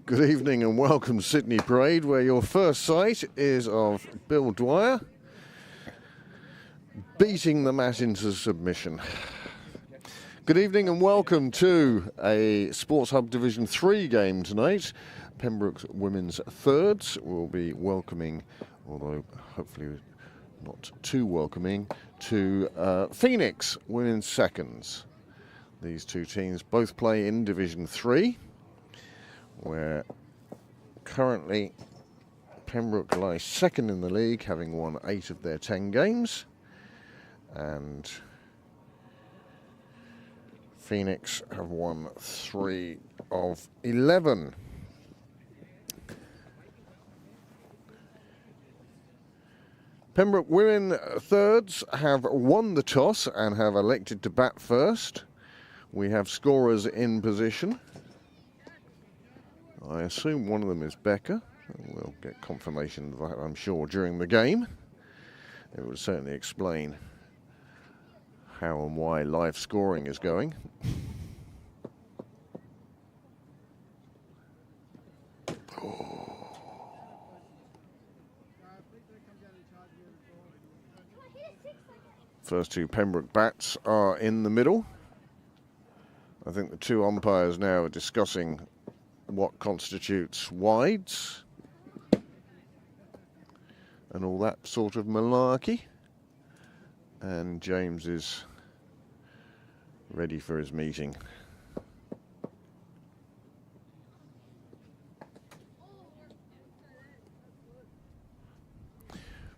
Good evening and welcome to Sydney Parade, where your first sight is of Bill Dwyer beating the mat into submission. Good evening and welcome to a Sports Hub Division 3 game tonight. Pembroke's women's thirds will be welcoming, although hopefully not too welcoming, to Phoenix women's seconds. These two teams both play in Division 3. Where currently Pembroke lies second in the league, having won 8 of their 10 games, and Phoenix have won 3 of 11. Pembroke women thirds have won the toss and have elected to bat first. We have scorers in position. I assume one of them is Becca. We'll get confirmation of that, I'm sure, during the game. It would certainly explain how and why live scoring is going. First two Pembroke bats are in the middle. I think the two umpires now are discussing what constitutes wides and all that sort of malarkey. And James is ready for his meeting.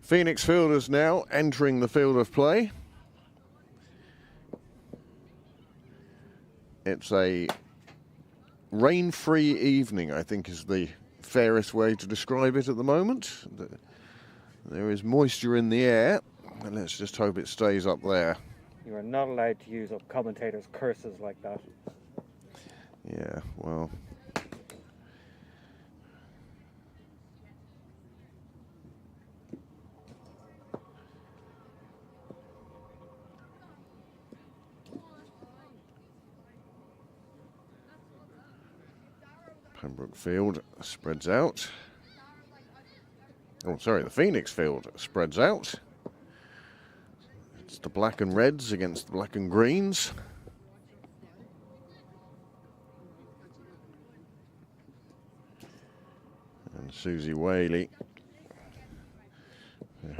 Phoenix fielders now entering the field of play. It's a rain-free evening, I think, is the fairest way to describe it at the moment. There is moisture in the air, and let's just hope it stays up there. You are not allowed to use up commentators' curses like that. Yeah, well. Pembroke field spreads out. Oh, sorry, the Phoenix field spreads out. It's the black and reds against the black and greens. And Susie Whaley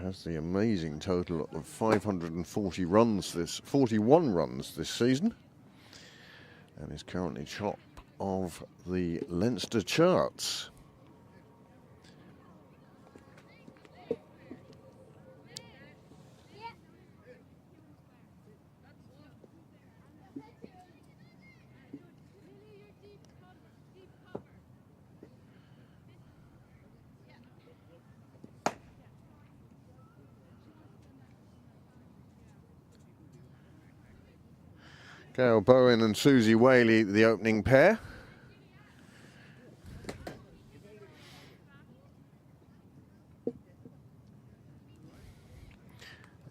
has the amazing total of 540 runs 41 runs this season, and is currently top of the Leinster charts. Gail Bowen and Susie Whaley, the opening pair.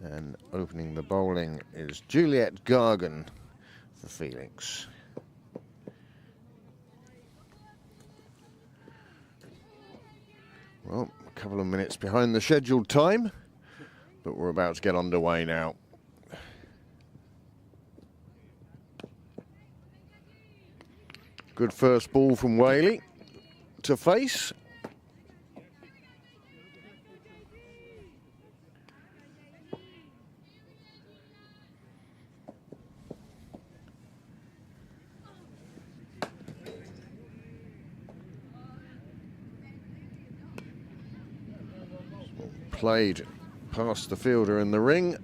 And opening the bowling is Juliet Gargan for Phoenix. Well, a couple of minutes behind the scheduled time, but we're about to get underway now. Good first ball from Whaley to face. Played past the fielder in the ring.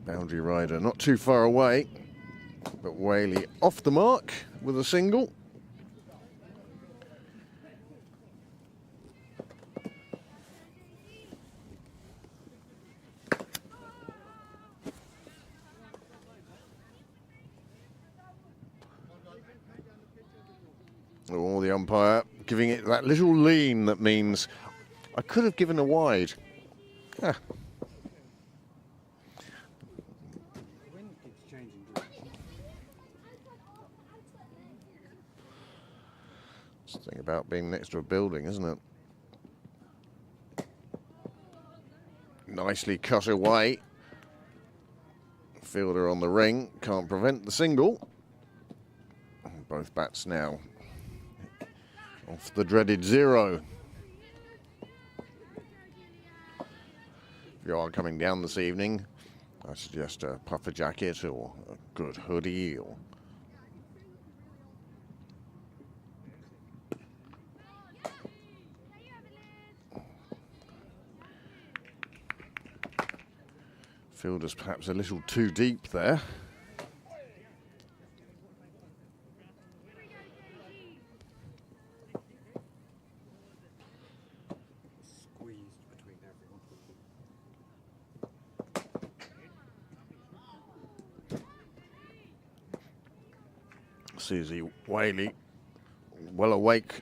Boundary rider not too far away, but Whaley off the mark with a single. Oh, the umpire giving it that little lean that means I could have given a wide. Ah. It's the thing about being next to a building, isn't it? Nicely cut away. Fielder on the ring, can't prevent the single. Both bats now off the dreaded zero. If you are coming down this evening, I suggest a puffer jacket or a good hoodie or fielder's perhaps a little too deep there. Squeezed between everyone. Susie Whaley, well awake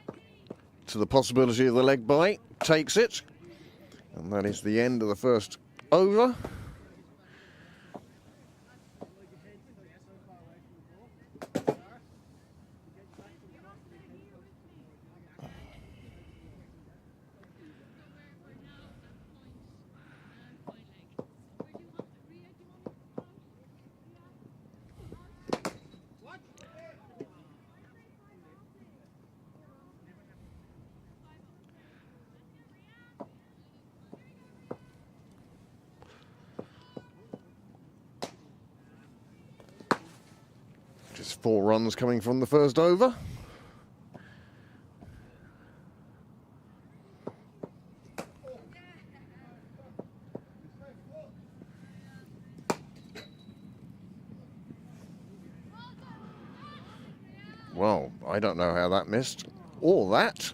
to the possibility of the leg bite, takes it. And that is the end of the first over. Just 4 runs coming from the first over. Well, I don't know how that missed. Or that.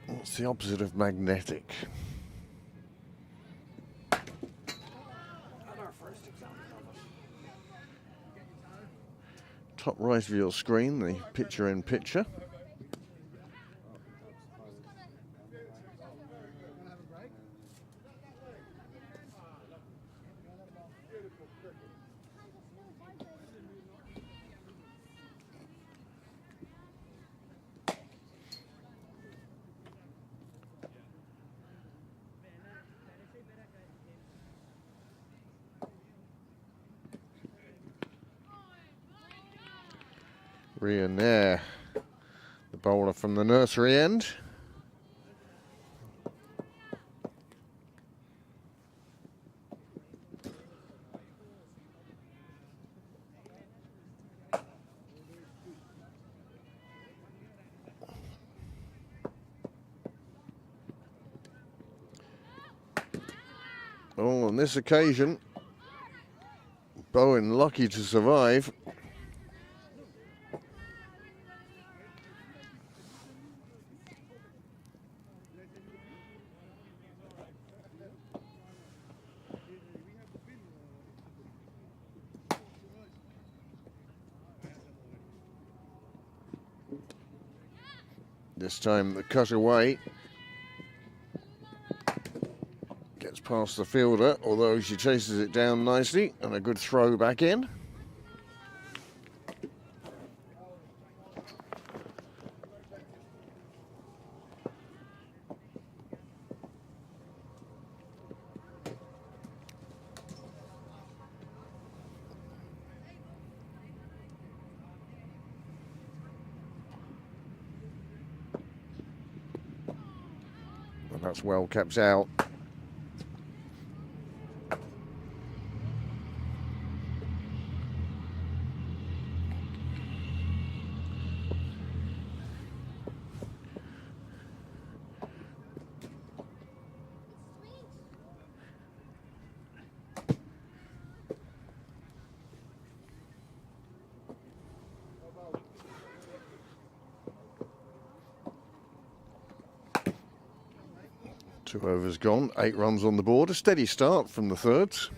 What's the opposite of magnetic? Top right of your screen, the picture in picture. Rian there, the bowler from the nursery end. Oh, on this occasion, Bowen lucky to survive. This time the cut away gets past the fielder, although she chases it down nicely, and a good throw back in. And that's well kept out. Two overs gone, 8 runs on the board. A steady start from the thirds.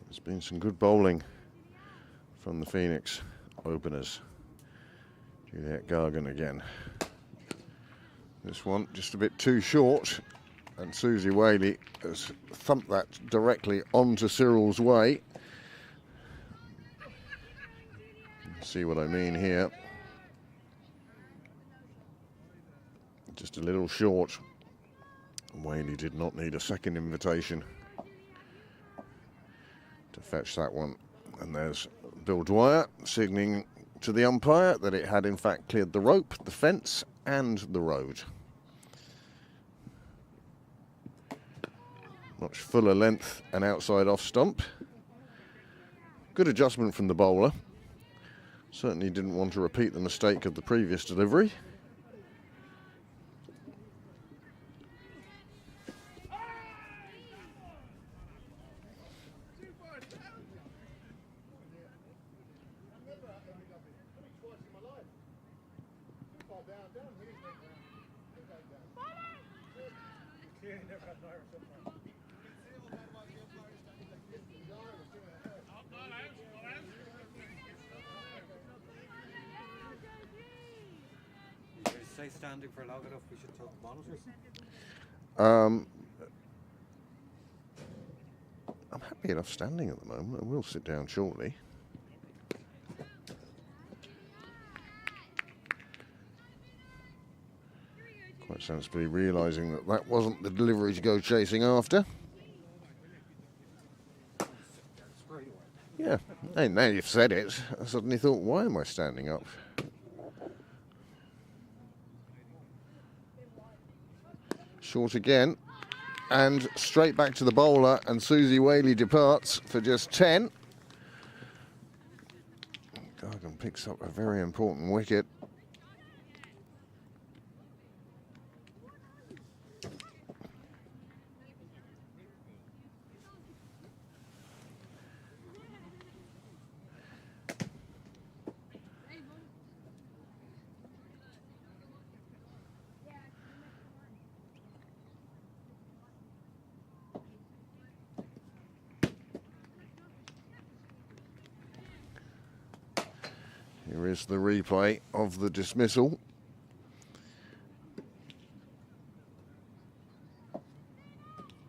There's been some good bowling from the Phoenix openers. Juliet Gargan again. This one just a bit too short, and Susie Whaley has thumped that directly onto Cyril's way. See what I mean here. Just a little short. Whaley did not need a second invitation to fetch that one. And there's Bill Dwyer signalling to the umpire that it had in fact cleared the rope, the fence and the road. Much fuller length and outside off stump. Good adjustment from the bowler. Certainly didn't want to repeat the mistake of the previous delivery. Say standing for long enough, we should talk monitors. I'm happy enough standing at the moment. I will sit down shortly. Quite sensibly realising that that wasn't the delivery to go chasing after. Yeah, and now you've said it, I suddenly thought, why am I standing up? Short again, and straight back to the bowler, and Susie Whaley departs for just 10. Gargan picks up a very important wicket. Here is the replay of the dismissal.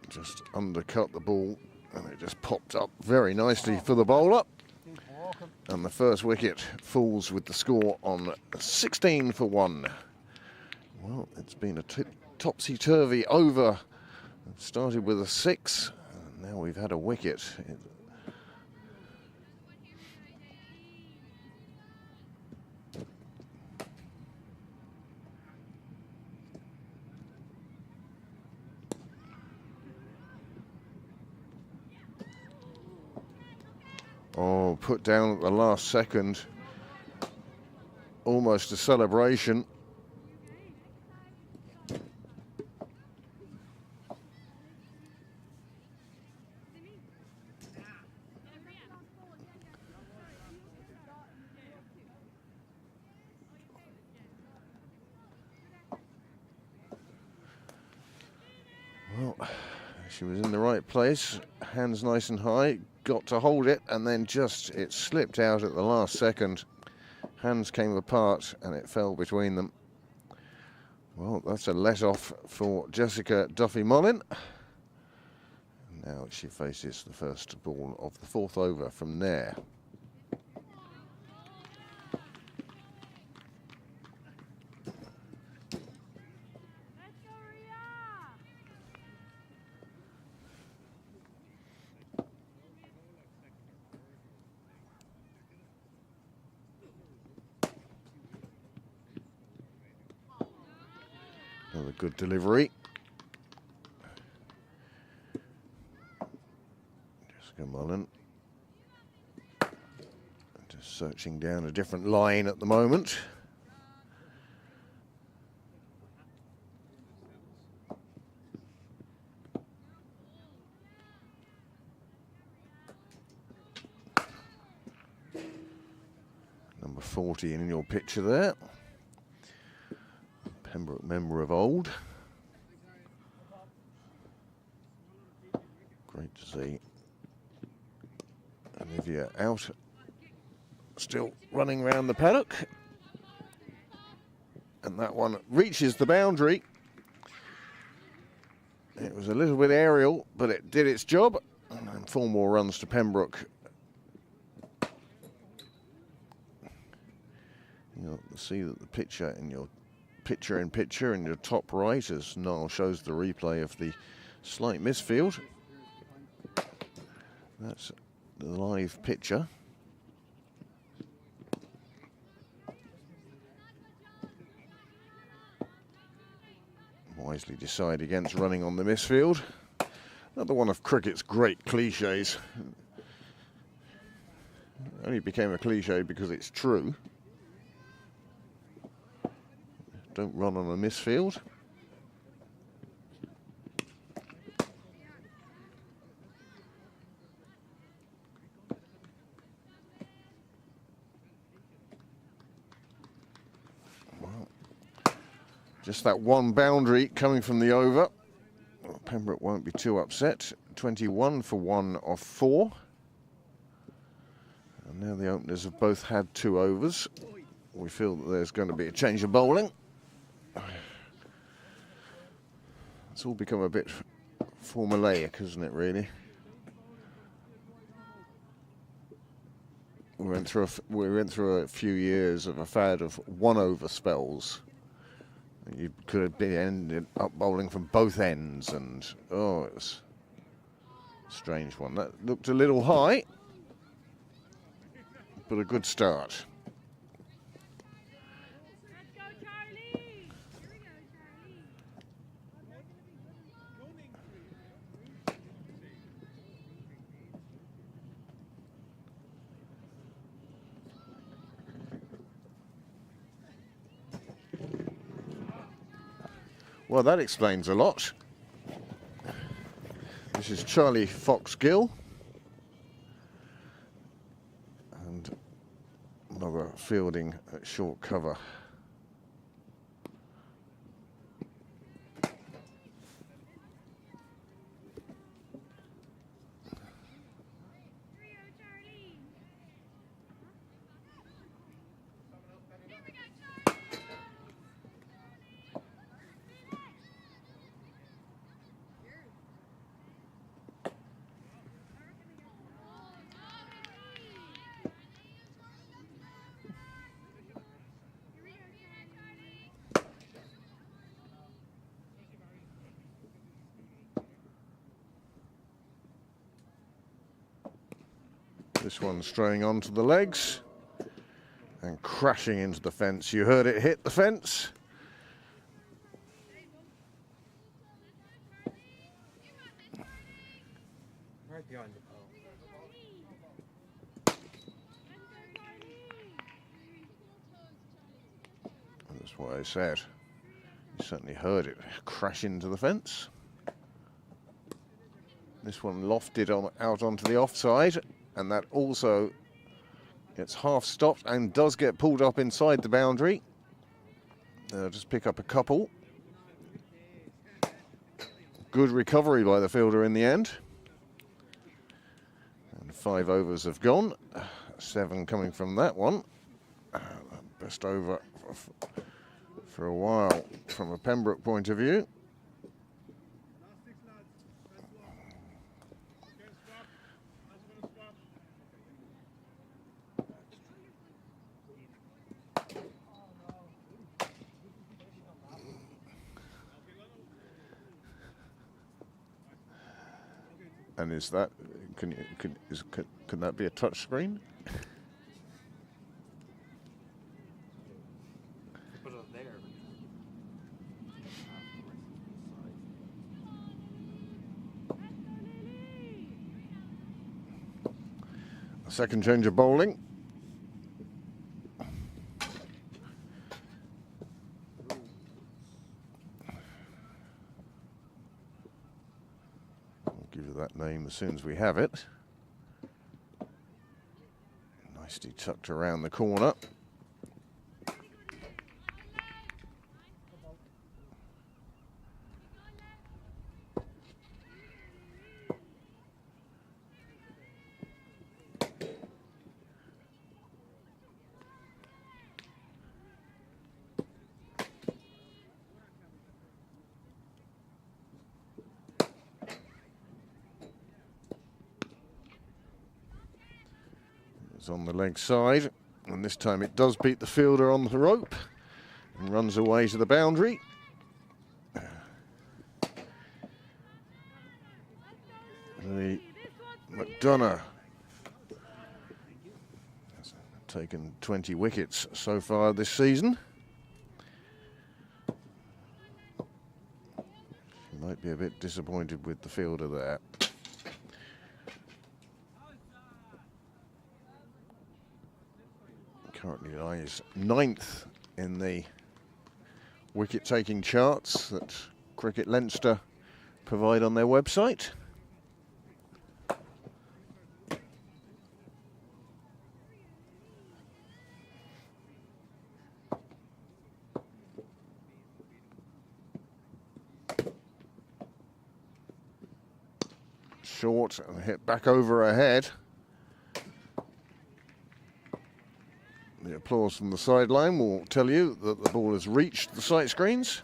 Just undercut the ball and it just popped up very nicely for the bowler. And the first wicket falls with the score on 16 for 1. Well, it's been a topsy-turvy over. It started with a 6 and now we've had a wicket. Oh, put down at the last second. Almost a celebration. Well, she was in the right place, hands nice and high, got to hold it, and then it slipped out at the last second. Hands came apart and it fell between them. Well, that's a let-off for Jessica Duffy-Mollin. Now she faces the first ball of the fourth over from there. Another good delivery. Jessica Mullen just searching down a different line at the moment. Number 40 in your picture there. Pembroke member of old. Great to see Olivia out, still running around the paddock. And that one reaches the boundary. It was a little bit aerial, but it did its job. And 4 more runs to Pembroke. You'll see that the picture in your picture-in-picture in your top right, as Niall shows the replay of the slight misfield. That's the live picture. Wisely decide against running on the misfield. Another one of cricket's great cliches. It only became a cliche because it's true. Don't run on a misfield. Well, just that one boundary coming from the over. Well, Pembroke won't be too upset. 21 for 1 of 4. And now the openers have both had 2 overs. We feel that there's going to be a change of bowling. It's all become a bit formulaic, isn't it, really? We went through a few years of a fad of 1-over spells. You could have been ended up bowling from both ends, and oh, it was a strange one. That looked a little high, but a good start. Well, that explains a lot. This is Charlie Fox-Gill. And another fielding at short cover. This one straying onto the legs and crashing into the fence. You heard it hit the fence. Right behind the pole. That's what I said. You certainly heard it crash into the fence. This one lofted out onto the offside, and that also gets half stopped and does get pulled up inside the boundary. Just pick up a couple. Good recovery by the fielder in the end. And 5 overs have gone. 7 coming from that one. Best over for a while from a Pembroke point of view. And is that, can that be a touch screen? Put it there. A second change of bowling. Give you that name as soon as we have it. Nicely tucked around the corner. It's on the leg side. And this time it does beat the fielder on the rope and runs away to the boundary. The McDonough has taken 20 wickets so far this season. She might be a bit disappointed with the fielder there. Currently lies 9th in the wicket-taking charts that Cricket Leinster provide on their website. Short and hit back over her head. The applause from the sideline will tell you that the ball has reached the sight screens.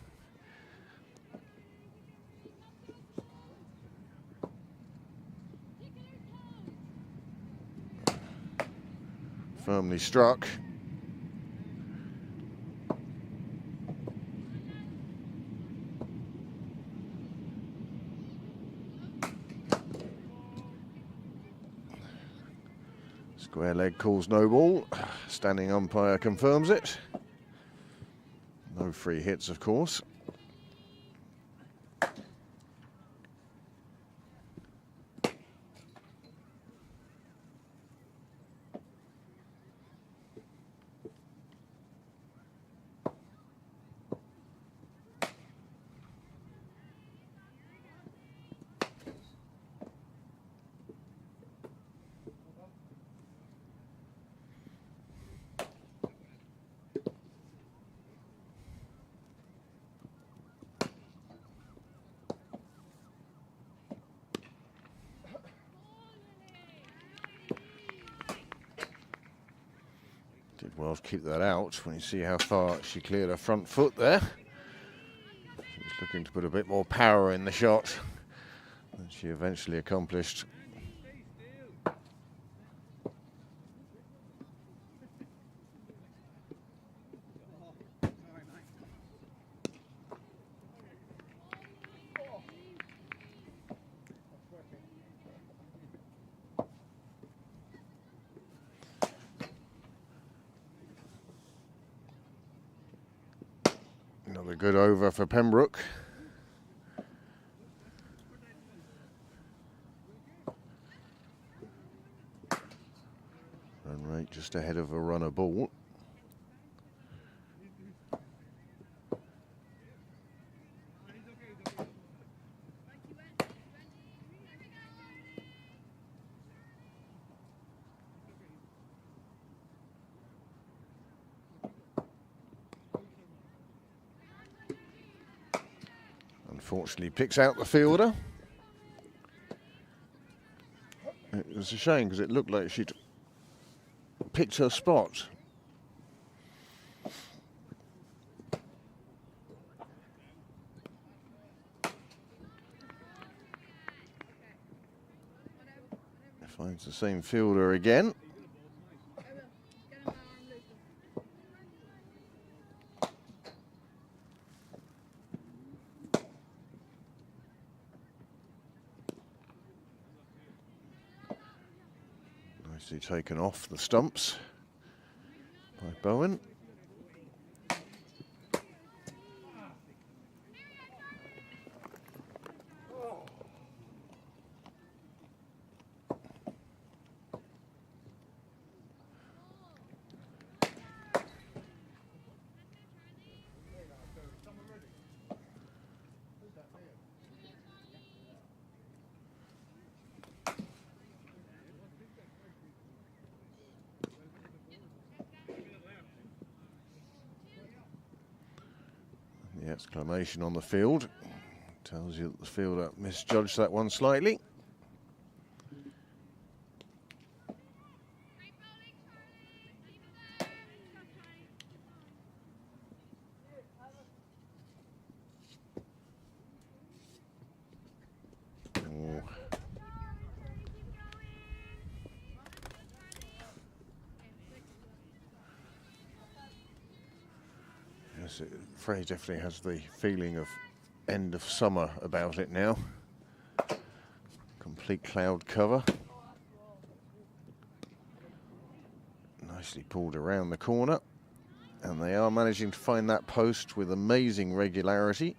Firmly struck. Square leg calls no ball. Standing umpire confirms it. No free hits, of course. Did well to keep that out when you see how far she cleared her front foot there. She was looking to put a bit more power in the shot than she eventually accomplished. Another good over for Pembroke. Run rate just ahead of a runner ball. Unfortunately picks out the fielder. It was a shame because it looked like she'd picked her spot. Finds the same fielder again. Nicely taken off the stumps by Bowen. The exclamation on the field tells you that the fielder misjudged that one slightly. Oh. Yes, Frey definitely has the feeling of end of summer about it now. Complete cloud cover. Nicely pulled around the corner. And they are managing to find that post with amazing regularity.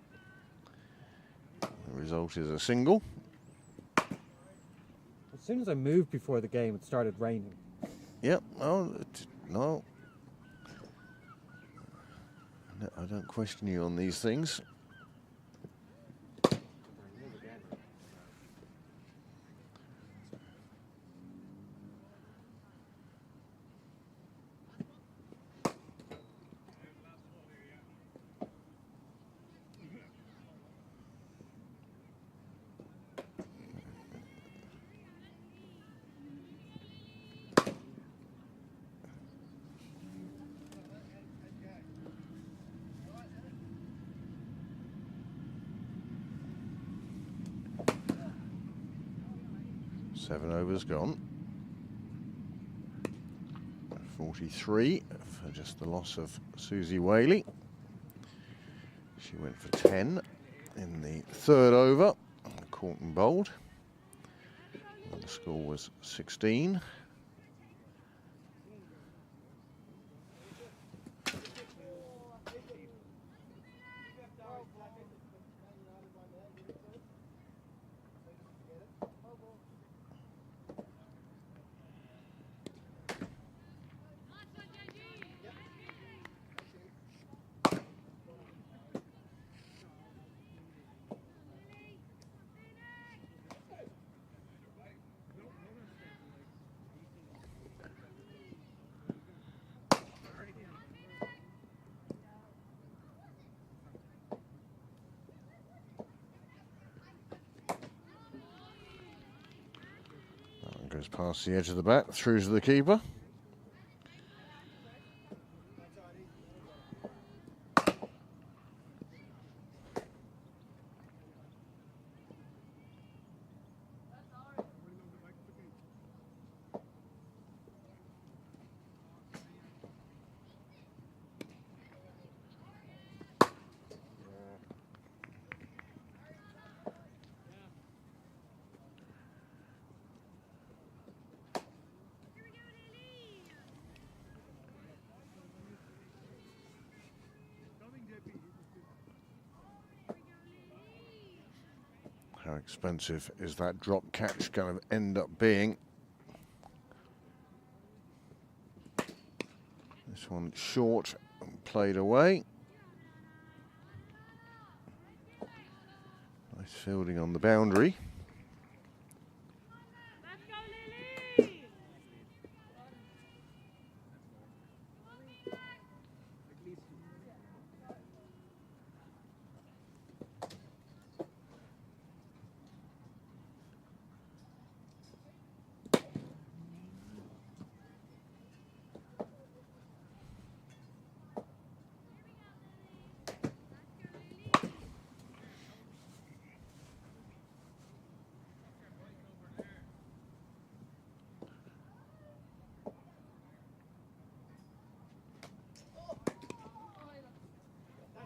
The result is a single. As soon as I moved before the game, it started raining. Yep, no. I don't question you on these things. Seven overs gone. 43 for just the loss of Susie Whaley. She went for 10 in the third over, caught and bowled. And the score was 16. Goes past the edge of the bat, through to the keeper. How expensive is that drop catch going to end up being? This one short and played away. Nice fielding on the boundary.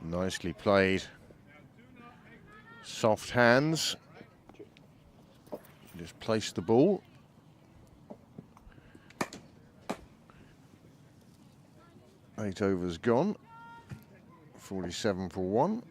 Nicely played. Soft hands. Just placed the ball. Eight overs gone. 47 for one.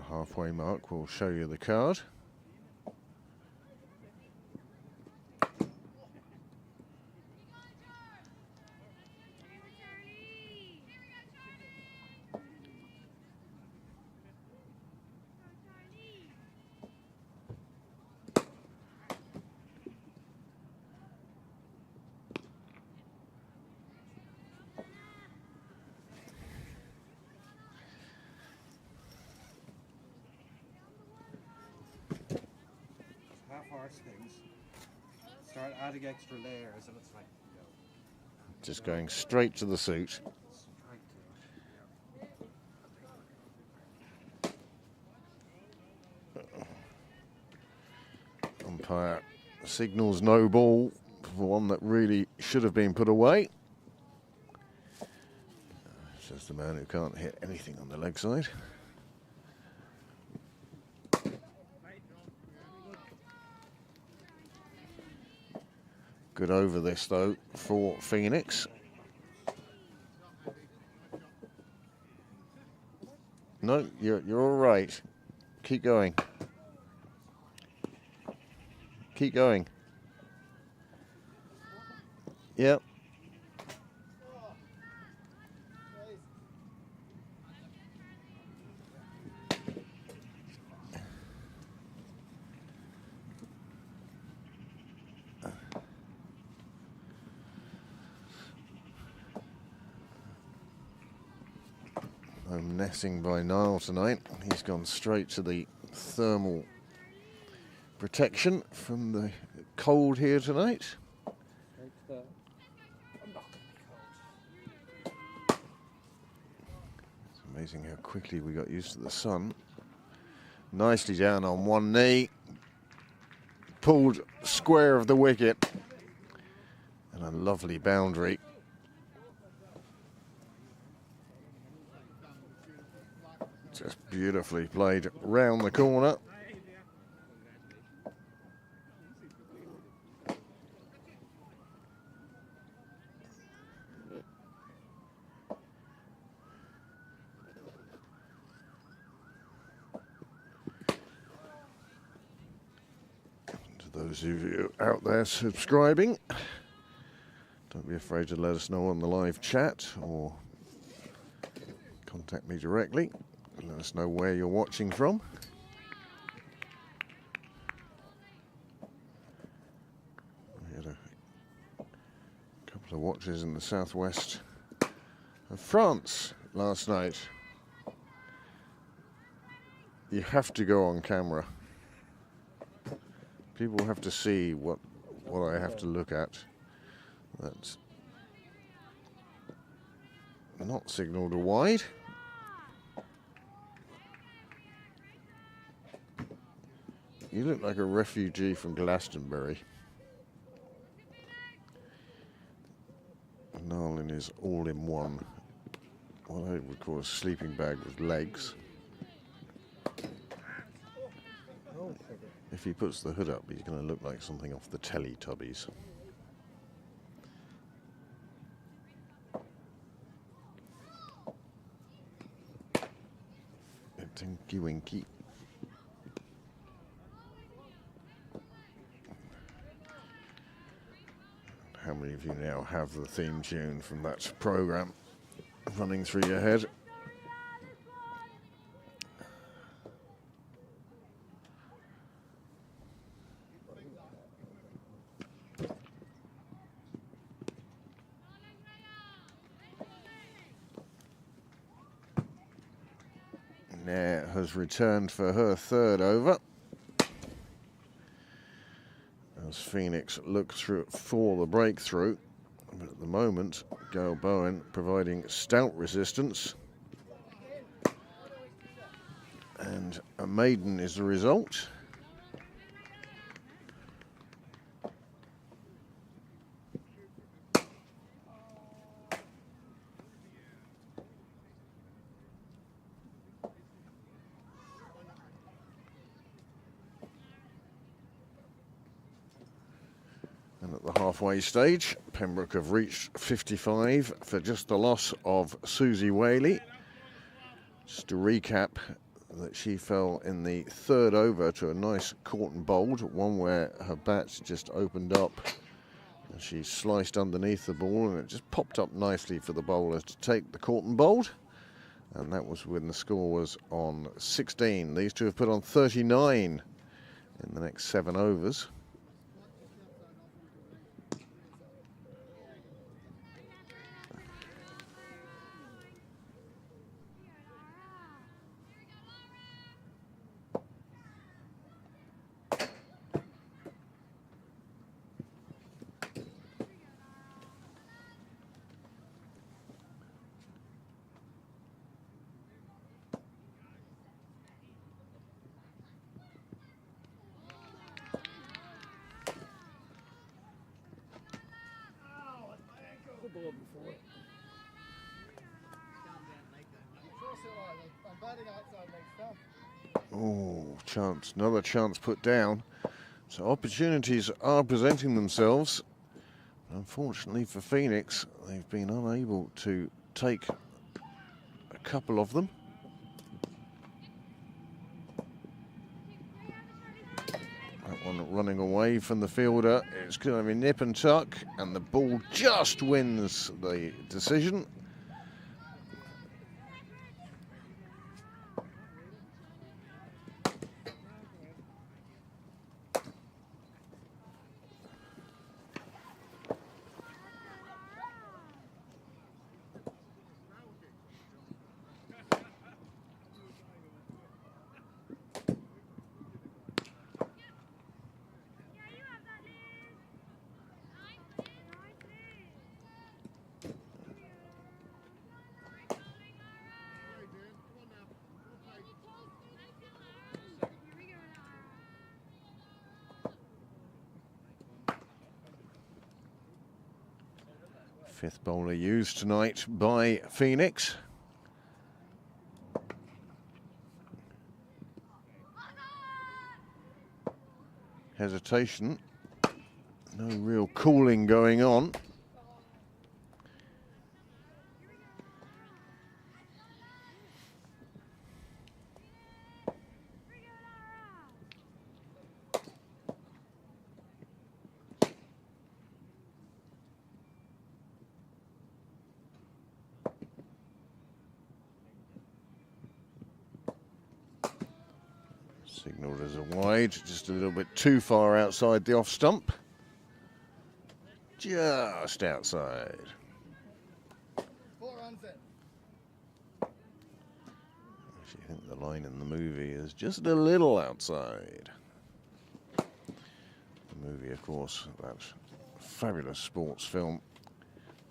Halfway mark, we'll show you the card. worse things. Start adding extra layers, and it's like Just going straight to the suit. straight to it. Umpire signals no ball for one that really should have been put away. Says the man who can't hit anything on the leg side. Good over this though for Phoenix. No, you're all right. Keep going. Keep going. Yep. No netting by Niall tonight. He's gone straight to the thermal protection from the cold here tonight. Straight to the. I'm not gonna be cold. It's amazing how quickly we got used to the sun. Nicely down on one knee. Pulled square of the wicket. And a lovely boundary. Just beautifully played round the corner. To those of you out there subscribing, don't be afraid to let us know on the live chat or contact me directly. Let us know where you're watching from. We had a couple of watches in the southwest of France last night. You have to go on camera. People have to see what I have to look at. That's not signalled a wide. You look like a refugee from Glastonbury. Nolan is all in one. What I would call a sleeping bag with legs. If he puts the hood up, he's going to look like something off the Teletubbies. Tinky Winky. How many of you now have the theme tune from that programme running through your head? Nair has returned for her third over. As Phoenix look through for the breakthrough. But at the moment, Gail Bowen providing stout resistance. And a maiden is the result. And at the halfway stage, Pembroke have reached 55 for just the loss of Susie Whaley. Just to recap, that she fell in the third over to a nice caught and bowled, one where her bat just opened up and she sliced underneath the ball and it just popped up nicely for the bowler to take the caught and bowled. And that was when the score was on 16. These two have put on 39 in the next 7 overs. ball before it. I'm batting outside next time. Oh, chance, another chance put down. So opportunities are presenting themselves. Unfortunately for Phoenix, they've been unable to take a couple of them. That one running away from the fielder. It's going to be nip and tuck, and the ball just wins the decision. Fifth bowler used tonight by Phoenix. Hesitation. No real cooling going on. Signalled as a wide, just a little bit too far outside the off stump. Just outside. 4 runs in. Actually, I think the line in the movie is just a little outside. The movie, of course, that fabulous sports film,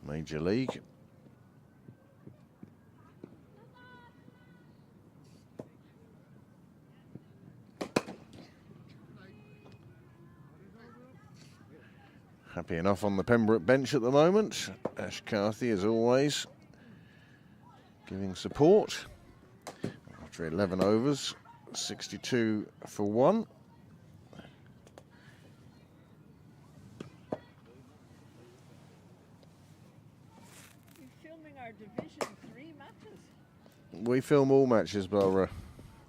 Major League. Happy enough on the Pembroke bench at the moment. Ash Carthy, as always, giving support. After 11 overs, 62 for 1. You're filming our Division 3 matches. We film all matches, Barbara.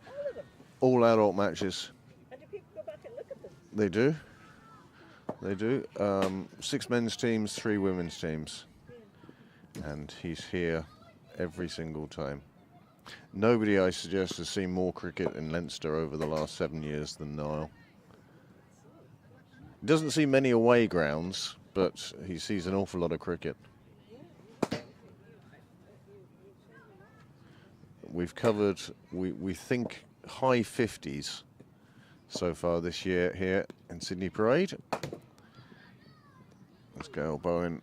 All of them. All adult matches. And do people go back and look at them? They do. They do. 6 men's teams, 3 women's teams. And he's here every single time. Nobody, I suggest, has seen more cricket in Leinster over the last 7 years than Niall. Doesn't see many away grounds, but he sees an awful lot of cricket. We've covered, we think, high 50s so far this year here in Sydney Parade. As Gail Bowen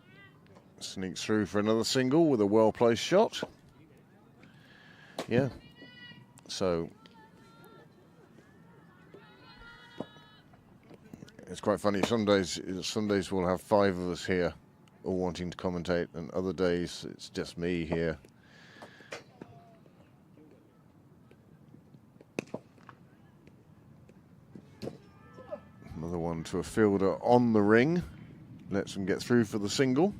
sneaks through for another single with a well-placed shot. Yeah, so it's quite funny. Some days we'll have 5 of us here, all wanting to commentate, and other days it's just me here. Another one to a fielder on the ring. Lets them get through for the single.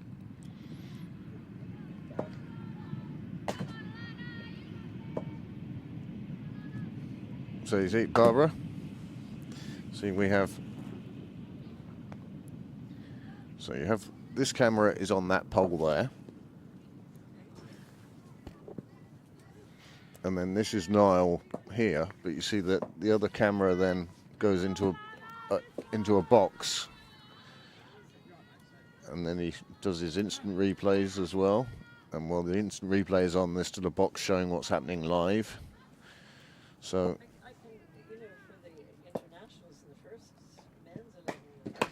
So you see, Barbara. See, we have. So you have this camera is on that pole there, and then this is Niall here. But you see that the other camera then goes into a box. And then he does his instant replays as well. And while the instant replay is on, there's still a box showing what's happening live. So I think, for the internationals in the first men's 11,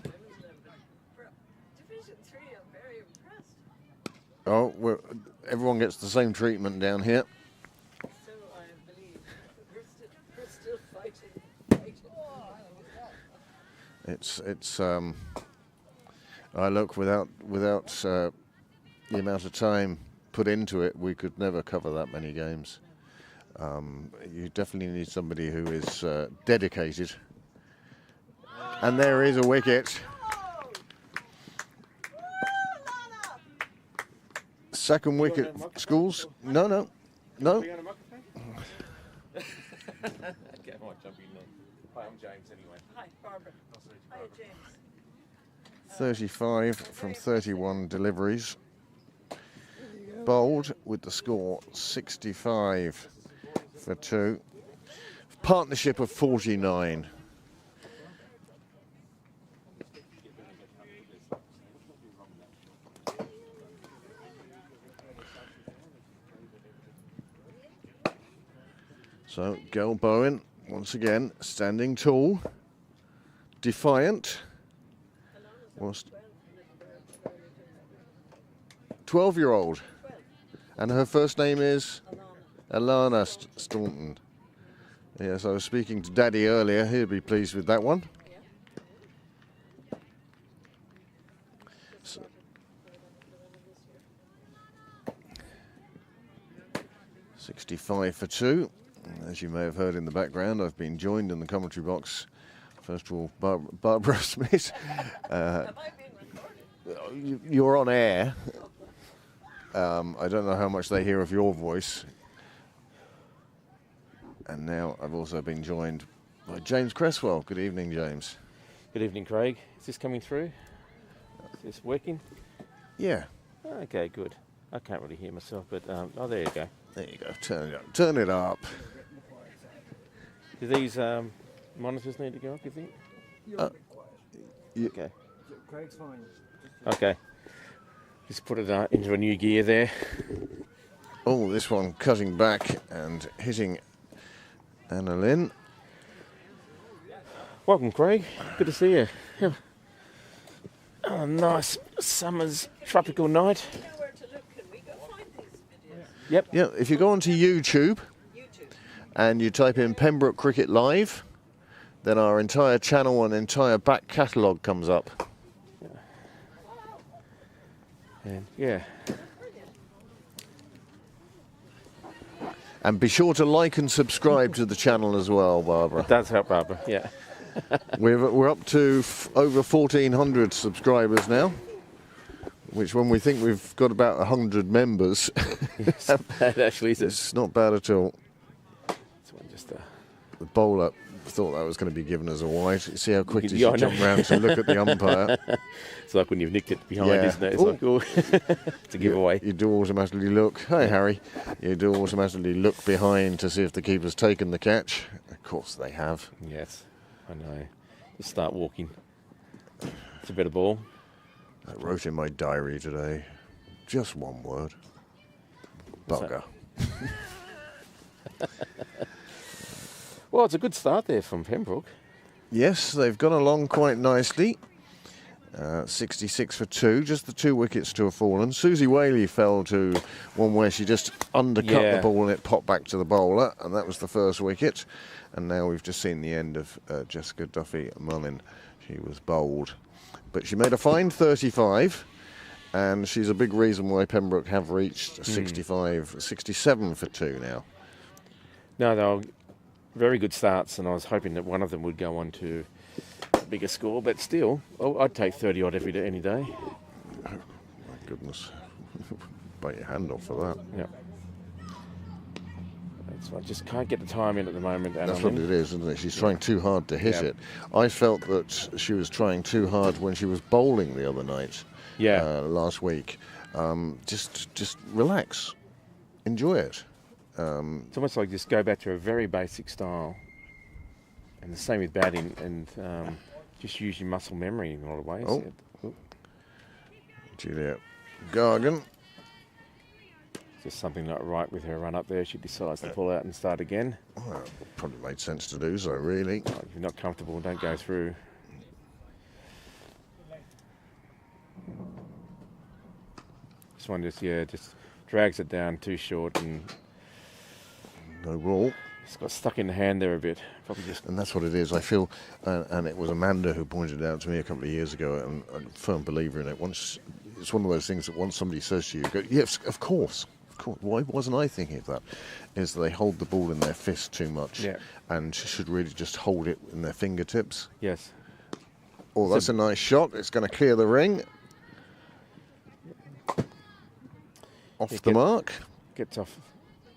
women's 11, for Division 3, I'm very impressed. everyone gets the same treatment down here. So I believe we're still fighting. It's I look without the amount of time put into it, we could never cover that many games. You definitely need somebody who is dedicated. And there is a wicket. Second wicket, Schools. No. Okay, I might jump in then. Hi, I'm James anyway. Hi, Barbara. Hi, James. 35 from 31 deliveries. Bowled with the score 65 for 2. Partnership of 49. So, Gail Bowen, once again, standing tall, defiant. Whilst 12-year-old. And her first name is? Alana Staunton. Yes, I was speaking to Daddy earlier. He'd be pleased with that one. So, 65 for 2. As you may have heard in the background, I've been joined in the commentary box. First of all, Barbara Smith. Have I been recorded? You're on air. I don't know how much they hear of your voice. And now I've also been joined by James Cresswell. Good evening, James. Good evening, Craig. Is this coming through? Is this working? Yeah. Okay, good. I can't really hear myself, but oh, there you go. There you go. Turn it up. Turn it up. Do these monitors need to go up, you think? You're a bit quiet. Okay. Craig's fine. Okay. Just put it into a new gear there. Oh, this one cutting back and hitting Anna Lynn. Welcome, Craig. Good to see you. Yeah. Oh, nice summer's tropical night. You know where to look. Can we go find these videos? Yep. Yeah, if you go onto YouTube YouTube. and you type in Pembroke Cricket Live, then our entire channel and entire back catalogue comes up. And yeah. And be sure to like and subscribe to the channel as well, Barbara. It does help, Barbara. Yeah. We're up to over 1,400 subscribers now, which when we think we've got about 100 members, That actually is. it's not bad at all. This one just The bowler thought that was going to be given as a wide. See how quick Yeah, I she know. jumped round to look at the umpire. It's like when you've nicked it behind, Yeah. isn't it? It's like, oh, it's a giveaway. You do automatically look. Hey, Harry. You do automatically look behind to see if the keeper's taken the catch. Of course they have. Yes, I know. Just start walking. It's a better ball. I wrote in my diary today, just one word. What's Bugger. Well, it's a good start there from Pembroke. Yes, they've gone along quite nicely. 66 for 2, just the 2 wickets to have fallen. Susie Whaley fell to one where she just undercut Yeah. the ball and it popped back to the bowler, and that was the first wicket. And now we've just seen the end of Jessica Duffy-Mullin. She was bowled. But she made a fine 35, and she's a big reason why Pembroke have reached 67 for 2 now. No, they were very good starts, and I was hoping that one of them would go on to a bigger score, but still, I'd take 30 odd any day. My goodness. Bite your hand off for that. Yeah. I just can't get the time in at the moment. That's what it is, isn't it? She's trying too hard to hit Yeah. it. I felt that she was trying too hard when she was bowling the other night. Yeah. Last week. Just relax. Enjoy it. It's almost like just go back to a very basic style. And the same with batting, and just use your muscle memory in a lot of ways. Oh. Julia Gargan. Just something not right with her run up there. She decides to pull out and start again. Well, probably made sense to do so, really. If you're not comfortable, don't go through. This one just drags it down too short and No rule. it's got stuck in the hand there a bit. Probably just And that's what it is. I feel, and it was Amanda who pointed it out to me a couple of years ago, and I'm a firm believer in it. Once it's one of those things that once somebody says to you, you go, yes, of course. Why wasn't I thinking of that? Is they hold the ball in their fist too much, and should really just hold it in their fingertips. Yes. Oh, that's a nice shot. It's going to clear the ring. Off the mark. Gets off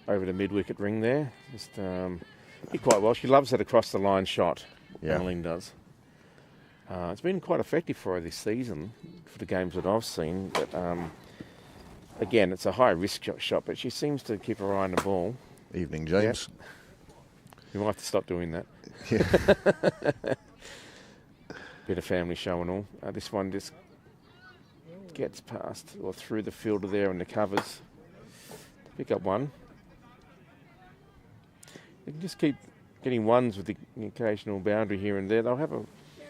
over the mid-wicket ring there. Just hit quite well. She loves that across the line shot. Emmeline does. It's been quite effective for her this season, for the games that I've seen. But again, it's a high-risk shot, but she seems to keep her eye on the ball. Evening, James. You might have to stop doing that. Yeah. Bit of family show and all. This one just gets past or through the fielder there and the covers. Pick up one. You can just keep getting ones with the occasional boundary here and there. They'll have a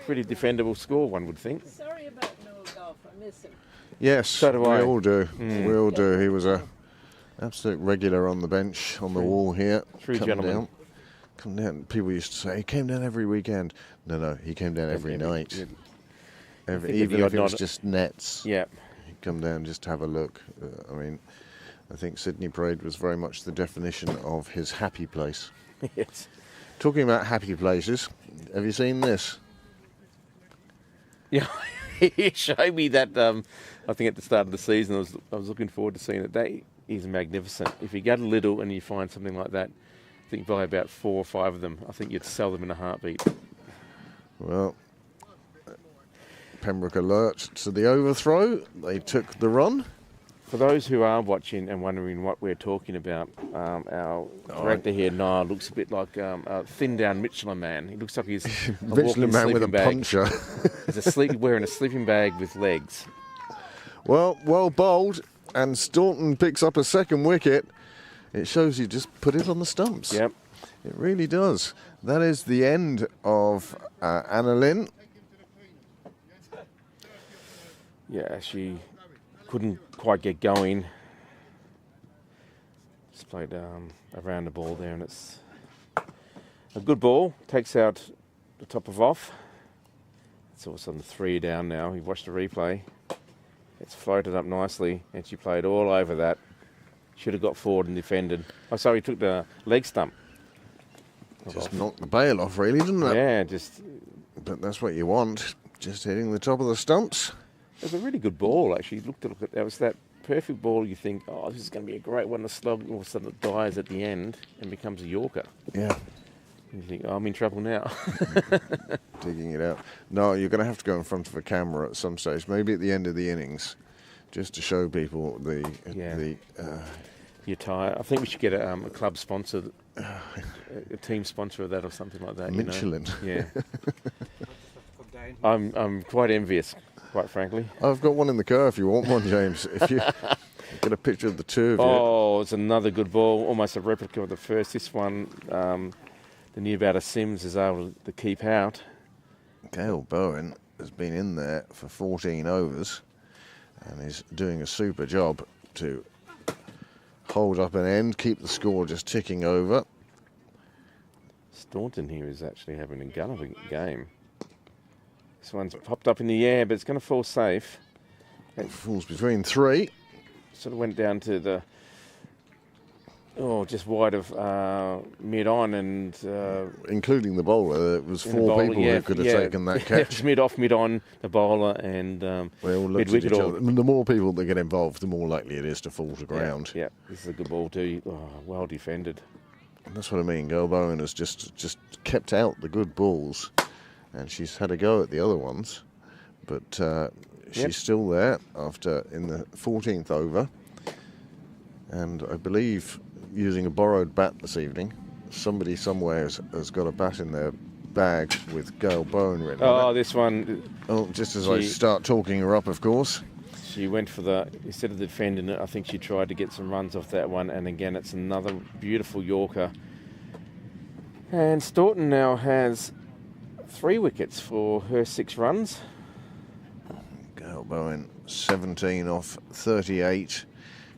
pretty defendable score, one would think. Sorry about Noah Golf. I miss him. Yes, So do I. we all do. We all do. He was a absolute regular on the bench, on the wall here. True gentleman. Come down. People used to say he came down every weekend. No, he came down every night. Even if it was just nets. Yeah. He'd come down just to have a look. I think Sydney Parade was very much the definition of his happy place. Yes. Talking about happy places, have you seen this? Yeah, he showed me that. I think at the start of the season, I was looking forward to seeing it. That is magnificent. If you get a little and you find something like that, I think buy about 4 or 5 of them. I think you'd sell them in a heartbeat. Well, Pembroke alert to the overthrow. They took the run. For those who are watching and wondering what we're talking about, our director here, Niall, looks a bit like a thin-down Michelin man. He looks like he's a Michelin man with a puncher. He's wearing a sleeping bag with legs. Well bowled, and Staunton picks up a second wicket. It shows you just put it on the stumps. Yep. It really does. That is the end of Anna Lynn. Yeah, she couldn't quite get going. Just played around the ball there, and it's a good ball. Takes out the top of off. It's also on the 3 down now. You've watched the replay. It's floated up nicely, and she played all over that. Should have got forward and defended. Oh, sorry, he took the leg stump. Just knocked the bail off, really, didn't it? Yeah, just. But that's what you want. Just hitting the top of the stumps. It was a really good ball, actually. Look at that. Was that perfect ball. You think, oh, this is going to be a great one to slog. All of a sudden, it dies at the end and becomes a Yorker. Yeah. You think, oh, I'm in trouble now. Digging it out. No, you're going to have to go in front of a camera at some stage, maybe at the end of the innings, just to show people your tyre. I think we should get a club sponsor, a team sponsor of that or something like that. Michelin. You know? Yeah. I'm quite envious, quite frankly. I've got one in the car if you want one, James. If you get a picture of the two of you. Oh, it's another good ball. Almost a replica of the first. This one, the new batter Sims is able to keep out. Gail Bowen has been in there for 14 overs and is doing a super job to hold up an end, keep the score just ticking over. Staunton here is actually having a gun of a game. This one's popped up in the air, but it's going to fall safe. It falls between 3. Sort of went down to the, just wide of mid-on and... including the bowler. It was 4 people who could have taken that catch. It was mid-off, mid-on, the bowler and we all looked at each other. The more people that get involved, the more likely it is to fall to ground. Yeah, this is a good ball too. Oh, well defended. And that's what I mean. Gail Bowen has just kept out the good balls. And she's had a go at the other ones. But she's still there in the 14th over. And I believe using a borrowed bat this evening. Somebody somewhere has got a bat in their bag with Gail Bowen written on it. This one. Oh, just as I start talking her up, of course. She went for instead of defending it, I think she tried to get some runs off that one. And again, it's another beautiful Yorker. And Staunton now has 3 wickets for her 6 runs. Gail Bowen, 17 off 38.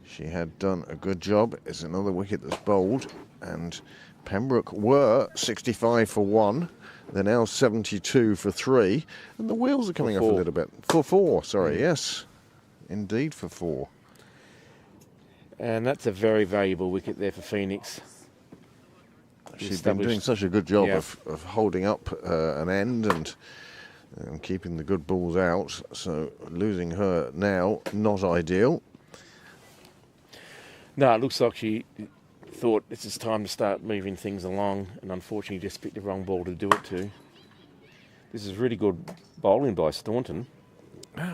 She had done a good job. It's another wicket that's bowled. And Pembroke were 65 for 1. They're now 72 for 3. And the wheels are coming off a little bit. For 4, sorry, yes. indeed for 4. And that's a very valuable wicket there for Phoenix. She's been doing such a good job Yeah. of holding up an end and keeping the good balls out. So losing her now, not ideal. No, it looks like she thought this is time to start moving things along, and unfortunately just picked the wrong ball to do it to. This is really good bowling by Staunton.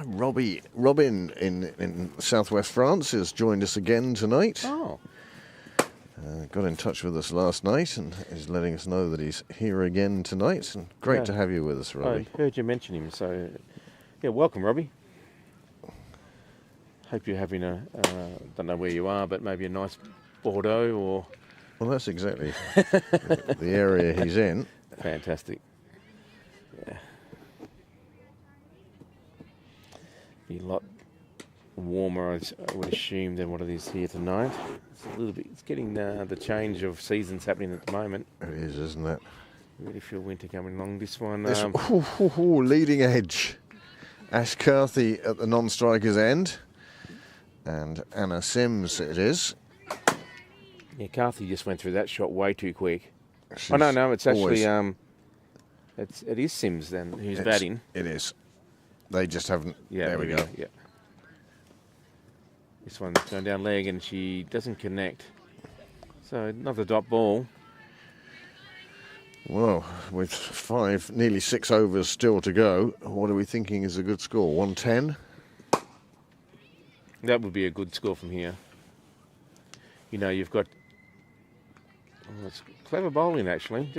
Robin in southwest France has joined us again tonight. Oh, Got in touch with us last night and is letting us know that he's here again tonight. And great Yeah. to have you with us, Robbie. I heard you mention him, so yeah, welcome, Robbie. Hope you're having don't know where you are, but maybe a nice Bordeaux or... Well, that's exactly the area he's in. Fantastic. Yeah. Be a lot warmer, I would assume, than what it is here tonight. It's a little bit. It's getting the change of seasons happening at the moment. It is, isn't it? I really feel winter coming along. This one. This leading edge. Ash Carthy at the non-striker's end, and Anna Sims it is. Yeah, Carthy just went through that shot way too quick. She's Oh no, it's actually always- it is Sims then who's it's- batting. It is. They just haven't. Yeah, there we go. Yeah. This one's going down leg and she doesn't connect. So another dot ball. Well, with 5, nearly 6 overs still to go, what are we thinking is a good score? 110? That would be a good score from here. You know, you've got it's clever bowling actually.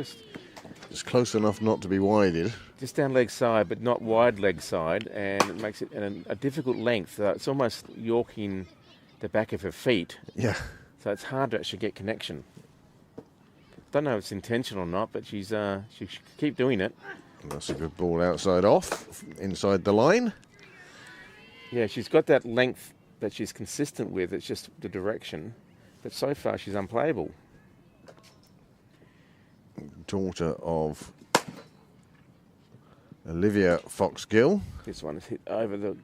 It's close enough not to be wided. Just down leg side, but not wide leg side, and it makes it a difficult length. It's almost yorking the back of her feet, Yeah. so it's hard to actually get connection. Don't know if it's intentional or not, but she should keep doing it. That's a good ball outside off, inside the line. Yeah, she's got that length that she's consistent with. It's just the direction, but so far she's unplayable. Daughter of Olivia Fox-Gill. This one is hit over the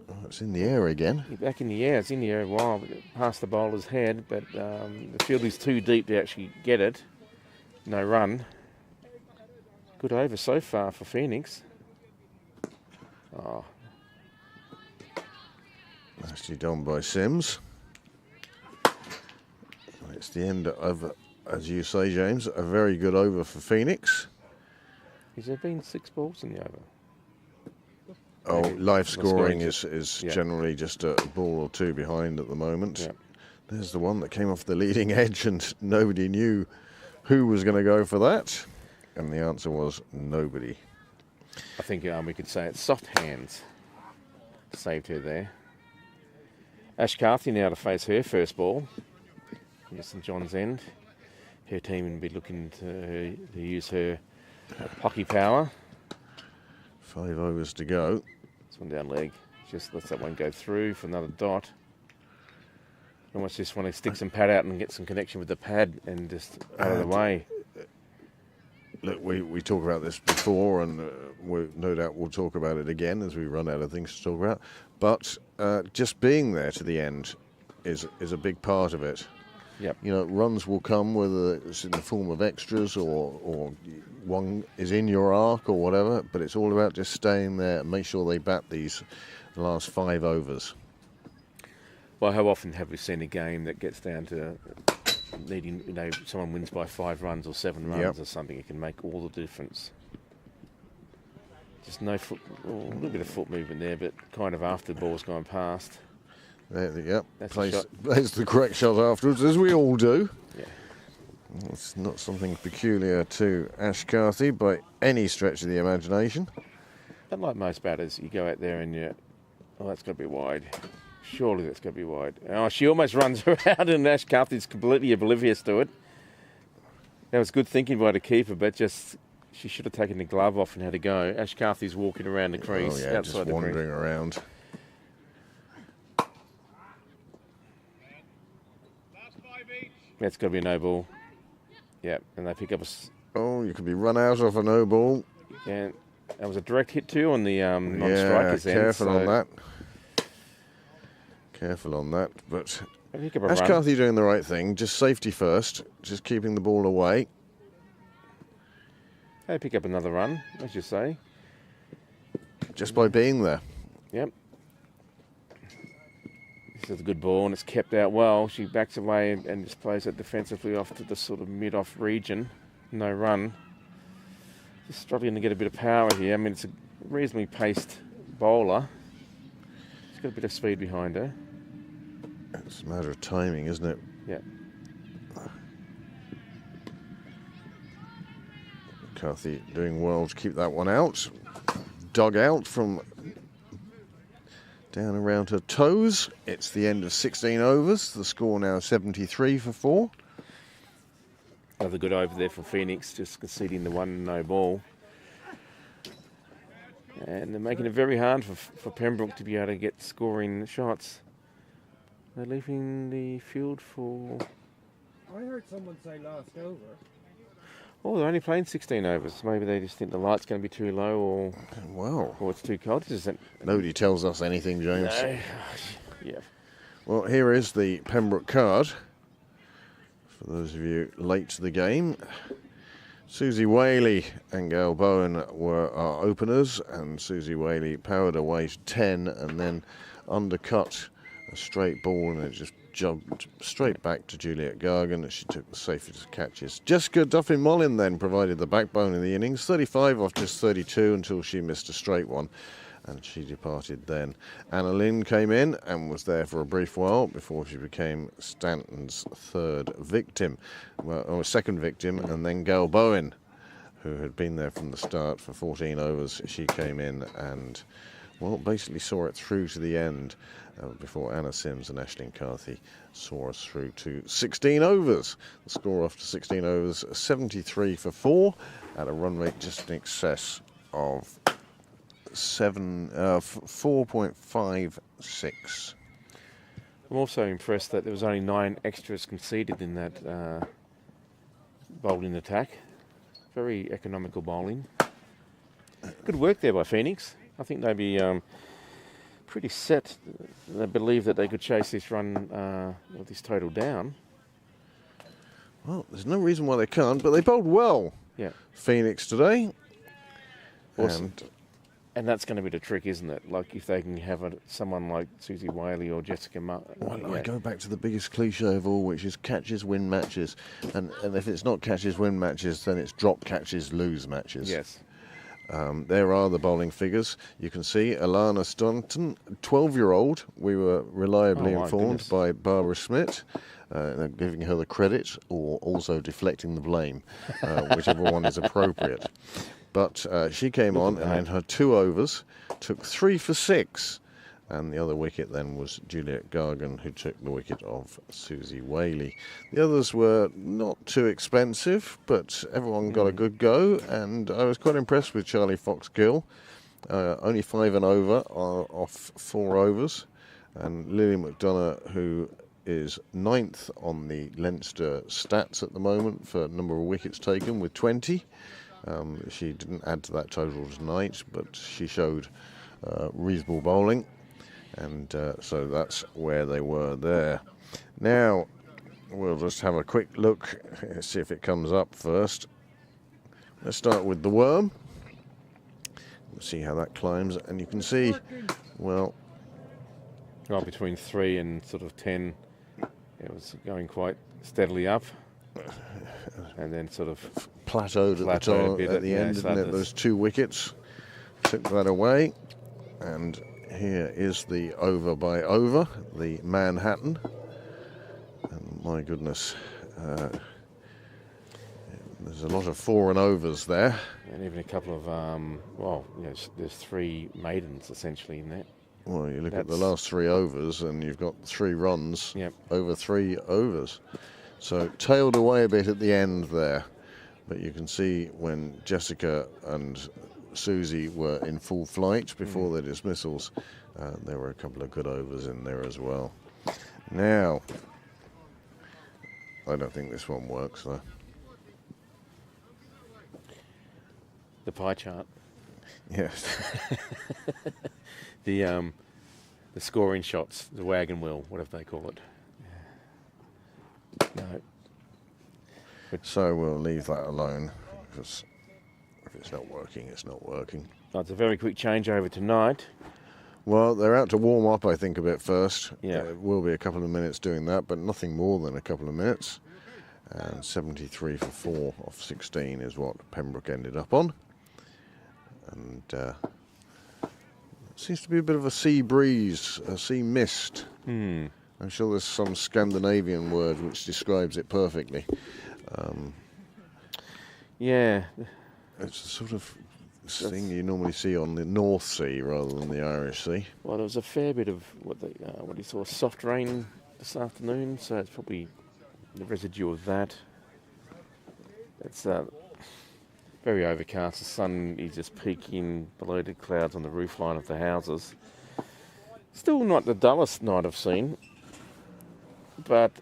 Oh, it's in the air again. back in the air. It's in the air a while, but past the bowler's head. But the field is too deep to actually get it. No run. Good over so far for Phoenix. Oh, Nicely done by Sims. It's the end of, as you say, James, a very good over for Phoenix. has there been 6 balls in the over? Oh, Maybe live the scoring scoring is yeah. generally just a ball or 2 behind at the moment. Yeah. There's the one that came off the leading edge and nobody knew who was going to go for that. And the answer was nobody. I think we could say it's soft hands. Saved her there. Ash Carthy now to face her first ball. At St John's end. Her team will be looking to use her pocky power. 5 overs to go. This one down leg. Just lets that one go through for another dot. Almost just want to stick some pad out and get some connection with the pad and just out of the way. Look, we talked about this before, and no doubt we'll talk about it again as we run out of things to talk about. But just being there to the end is a big part of it. Yep. You know, runs will come whether it's in the form of extras or one is in your arc or whatever. But it's all about just staying there and make sure they bat these last 5 overs. Well, how often have we seen a game that gets down to needing, someone wins by 5 runs or 7 runs Yep. or something? It can make all the difference. Just no foot, a little bit of foot movement there, but kind of after the ball's gone past. Yep, That's a shot. plays the correct shot afterwards, as we all do. Yeah. It's not something peculiar to Ash Carthy by any stretch of the imagination. But like most batters, you go out there and that's got to be wide. Surely that's got to be wide. Oh, she almost runs around and Ash Carthy's completely oblivious to it. That was good thinking by the keeper, but just she should have taken the glove off and had a go. Ash Carthy's walking around the crease, Oh yeah, outside just the wandering crease. around. That's got to be a no ball. Yeah, and they pick up Oh, you could be run out off a no ball. yeah, That was a direct hit too on the Yeah, non-strikers end. careful on so that. Careful on that. But I think of a Ash run. Carthy doing the right thing. Just safety first. Just keeping the ball away. They pick up another run, as you say. Just by being there. Yep. This is a good ball, and it's kept out well. She backs away and just plays it defensively off to the sort of mid-off region. No run. Just struggling to get a bit of power here. I mean, it's a reasonably paced bowler. She's got a bit of speed behind her. It's a matter of timing, isn't it? Yeah. Carthy doing well to keep that one out. Dug out from down around her toes. It's the end of 16 overs. The score now 73 for 4. Another good over there for Phoenix, just conceding the 1 no ball. And they're making it very hard for Pembroke to be able to get scoring shots. They're leaving the field for... I heard someone say last over. Oh, they're only playing 16 overs. Maybe they just think the light's going to be too low Wow. or it's too cold. Nobody tells us anything, James. No. Yeah. Well, here is the Pembroke card. For those of you late to the game, Susie Whaley and Gail Bowen were our openers, and Susie Whaley powered away to 10 and then undercut a straight ball, and it just jumped straight back to Juliet Gargan as she took the safest catches. Jessica Duffy-Mollin then provided the backbone of the innings, 35 off just 32 until she missed a straight one, and she departed then. Anna Lynn came in and was there for a brief while before she became Stanton's second victim, and then Gail Bowen, who had been there from the start for 14 overs. She came in and, well, basically saw it through to the end before Anna Sims and Aisling Carthy saw us through to 16 overs. The score after 16 overs, 73 for 4 at a run rate just in excess of 4.56. I'm also impressed that there was only 9 extras conceded in that bowling attack. Very economical bowling. Good work there by Phoenix. I think they'd be pretty set. They believe that they could chase this run, this total down. Well, there's no reason why they can't, but they bowled well. Yeah. Phoenix today. Awesome. And that's going to be the trick, isn't it? Like if they can have someone like Susie Whaley or Jessica I go back to the biggest cliche of all, which is catches win matches. And if it's not catches win matches, then it's drop catches lose matches. Yes. There are the bowling figures. You can see Alana Staunton, 12-year-old. We were reliably informed by Barbara Smith, giving her the credit or also deflecting the blame, whichever one is appropriate. But she came on and in her 2 overs took 3 for 6. And the other wicket then was Juliet Gargan, who took the wicket of Susie Whaley. The others were not too expensive, but everyone got a good go. And I was quite impressed with Charlie Fox-Gill. Only 5 and over off 4 overs. And Lily McDonough, who is 9th on the Leinster stats at the moment for number of wickets taken with 20. She didn't add to that total tonight, but she showed reasonable bowling. And so that's where they were there. Now, we'll just have a quick look, see if it comes up first. Let's start with the worm. See how that climbs. And you can see, well... between 3 and sort of 10, it was going quite steadily up. And then sort of plateaued at the end, didn't it? Those 2 wickets took that away. And here is the over by over, the Manhattan. And my goodness, there's a lot of 4 and overs there. And even a couple of, there's 3 maidens essentially in that. Well, you look at the last 3 overs and you've got 3 runs over 3 overs. So tailed away a bit at the end there. But you can see when Jessica and Susie were in full flight before their dismissals, there were a couple of good overs in there as well. Now, I don't think this one works though. The pie chart. Yes. The scoring shots, the wagon wheel, whatever they call it. No. So we'll leave that alone, because if it's not working, it's not working. Oh, it's a very quick changeover tonight. Well, they're out to warm up, I think, a bit first. Yeah. It will be a couple of minutes doing that, but nothing more than a couple of minutes. And 73 for 4 off 16 is what Pembroke ended up on. And seems to be a bit of a sea breeze, a sea mist. I'm sure there's some Scandinavian word which describes it perfectly. Yeah. It's the sort of thing you normally see on the North Sea rather than the Irish Sea. Well, there was a fair bit of what you saw, soft rain this afternoon, so it's probably the residue of that. It's very overcast. The sun is just peeking below the clouds on the roofline of the houses. Still not the dullest night I've seen, but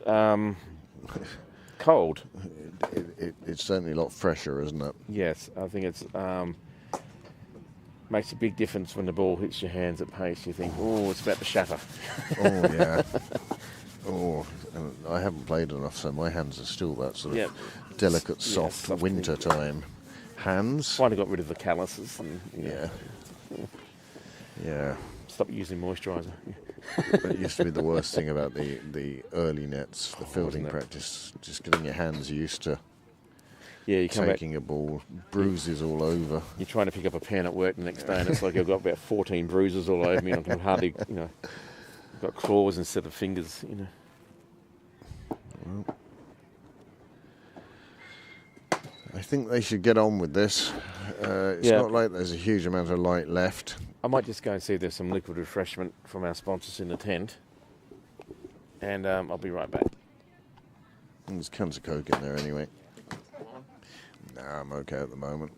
cold. It's certainly a lot fresher, isn't it? Yes, I think it's makes a big difference when the ball hits your hands at pace. You think, oh, it's about to shatter. Oh, yeah. Oh, and I haven't played enough, so my hands are still that sort of delicate, soft soft winter time hands. Finally got rid of the calluses. And, Yeah. Stop using moisturiser. That used to be the worst thing about the early nets, the fielding practice, just getting your hands used to You come back, taking a ball, bruises all over. you're trying to pick up a pen at work the next day, and it's like I've got about 14 bruises all over me, and I can hardly, got claws instead of fingers, Well, I think they should get on with this. It's not like there's a huge amount of light left. I might just go and see if there's some liquid refreshment from our sponsors in the tent, and I'll be right back. There's cans of Coke in there anyway. Nah, I'm okay at the moment.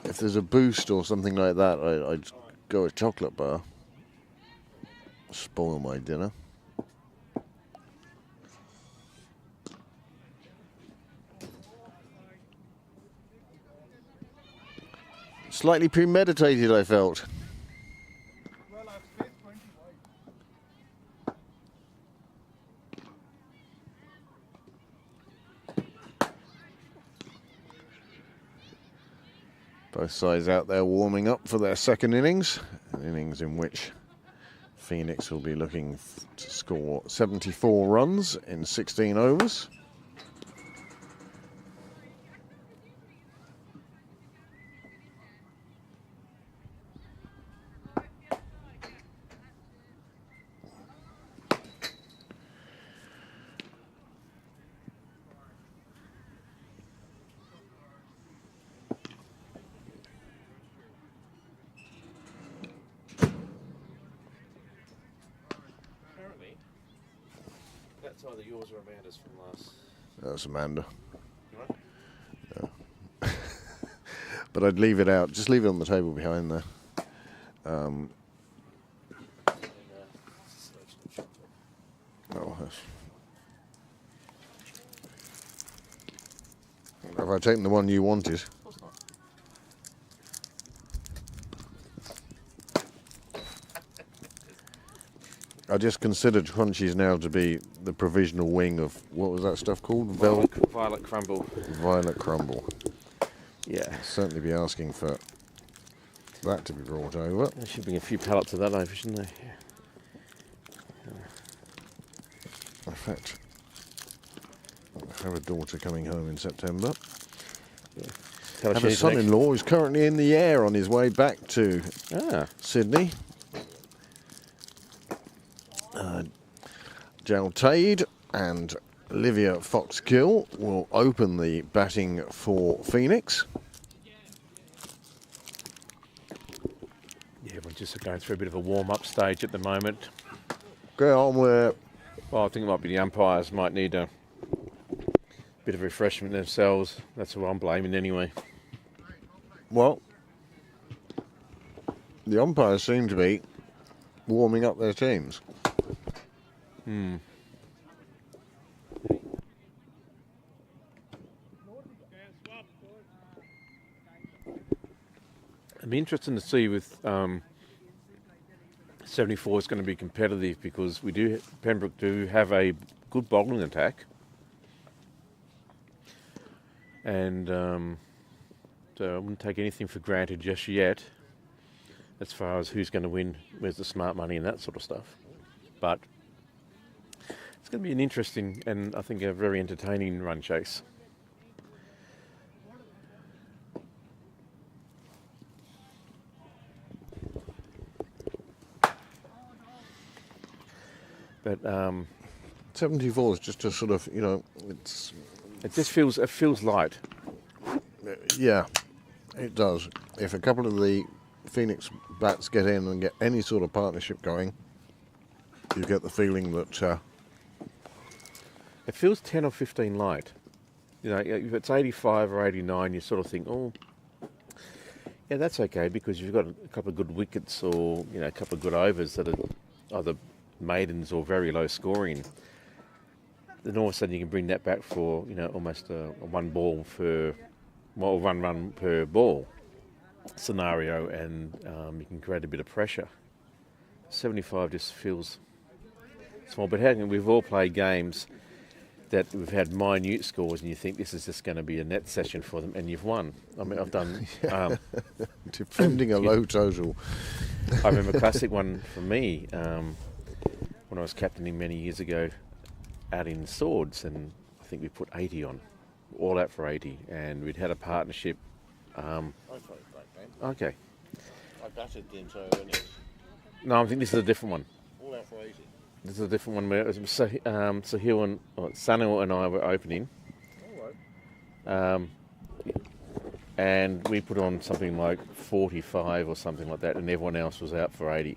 If there's a boost or something like that, I'd go a chocolate bar. Spoil my dinner. Slightly premeditated, I felt. Both sides out there warming up for their second innings, an innings in which Phoenix will be looking to score 74 runs in 16 overs. That's either yours or Amanda's from last. That's Amanda. Right? Yeah. But I'd leave it out. Just leave it on the table behind there. Have I taken the one you wanted? Of course not. I just considered Crunchies now to be the provisional wing of, what was that stuff called? Violet crumble. Violet crumble. Yeah. Certainly be asking for that to be brought over. They should bring a few pallets of that over, shouldn't they? In fact, I have a daughter coming home in September. Tell I have a son-in-law who's currently in the air on his way back to Sydney. Jal Tade and Olivia Fox-Gill will open the batting for Phoenix. Yeah, we're just going through a bit of a warm-up stage at the moment. Get on with it. Well, I think it might be the umpires might need a bit of refreshment themselves. That's what I'm blaming anyway. Well, the umpires seem to be warming up their teams. It'd be interesting to see with 74 is going to be competitive because Pembroke do have a good bowling attack, and so I wouldn't take anything for granted just yet as far as who's going to win, where's the smart money and that sort of stuff. But it's going to be an interesting and I think a very entertaining run chase. But 74 is just a sort of, it feels light. yeah, it does. If a couple of the Phoenix bats get in and get any sort of partnership going, you get the feeling that It feels 10 or 15 light. If it's 85 or 89, you sort of think, oh, yeah, that's okay because you've got a couple of good wickets or, a couple of good overs that are either maidens or very low scoring. Then all of a sudden you can bring that back for, almost a one run per ball scenario, and you can create a bit of pressure. 75 just feels small, but we've all played games that we've had minute scores and you think this is just going to be a net session for them and you've won. I mean, I've done... defending a low total. I remember a classic one for me when I was captaining many years ago out in Swords, and I think we put 80 on, all out for 80, and we'd had a partnership. I played that game. Okay. I batted the entire innings. No, I think this is a different one. All out for 80. This is a different one where it was Sahil and Sanil and I were opening. All right. And we put on something like 45 or something like that, and everyone else was out for 80.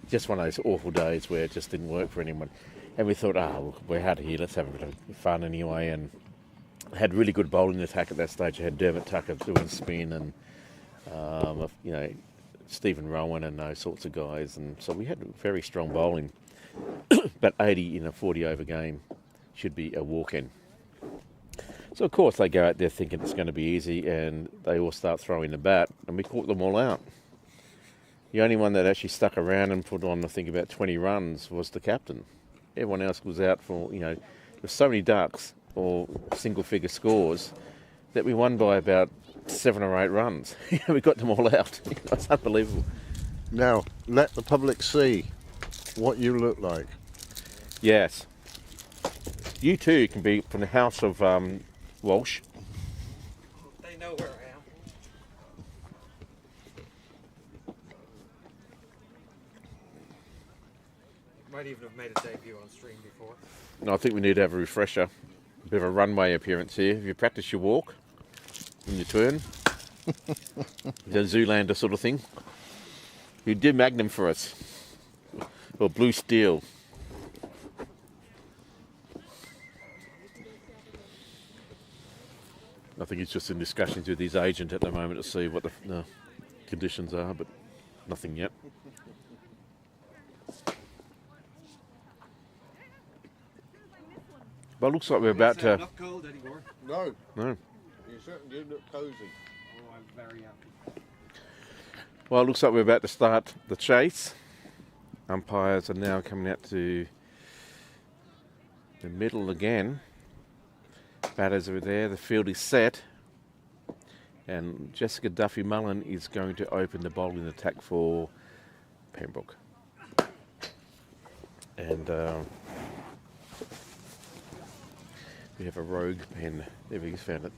Just one of those awful days where it just didn't work for anyone. And we thought, we're out of here, let's have a bit of fun anyway. And had really good bowling attack at that stage. I had Dermot Tucker doing spin and, Stephen Rowan and those sorts of guys. And so we had very strong bowling. But 80 in a 40 over game should be a walk-in. So, of course, they go out there thinking it's going to be easy, and they all start throwing the bat, and we caught them all out. The only one that actually stuck around and put on, I think, about 20 runs was the captain. Everyone else was out for, there's so many ducks or single-figure scores that we won by about 7 or 8 runs. We got them all out. It's unbelievable. Now, let the public see what you look like. Yes. You too can be from the house of Walsh. They know where I am. Might even have made a debut on stream before. No, I think we need to have a refresher. A bit of a runway appearance here. Have you practiced your walk and your turn? The Zoolander sort of thing. You do Magnum for us. Or Blue Steel. I think he's just in discussions with his agent at the moment to see what the conditions are, but nothing yet. But it looks like we're about to... Not cold anymore. No, No. you certainly do look cosy. Oh, I'm very happy. Well, it looks like we're about to start the chase. Umpires are now coming out to the middle again. Batters are there, the field is set. And Jessica Duffy-Mullen is going to open the bowling attack for Pembroke. And we have a rogue pen. There we go, found it.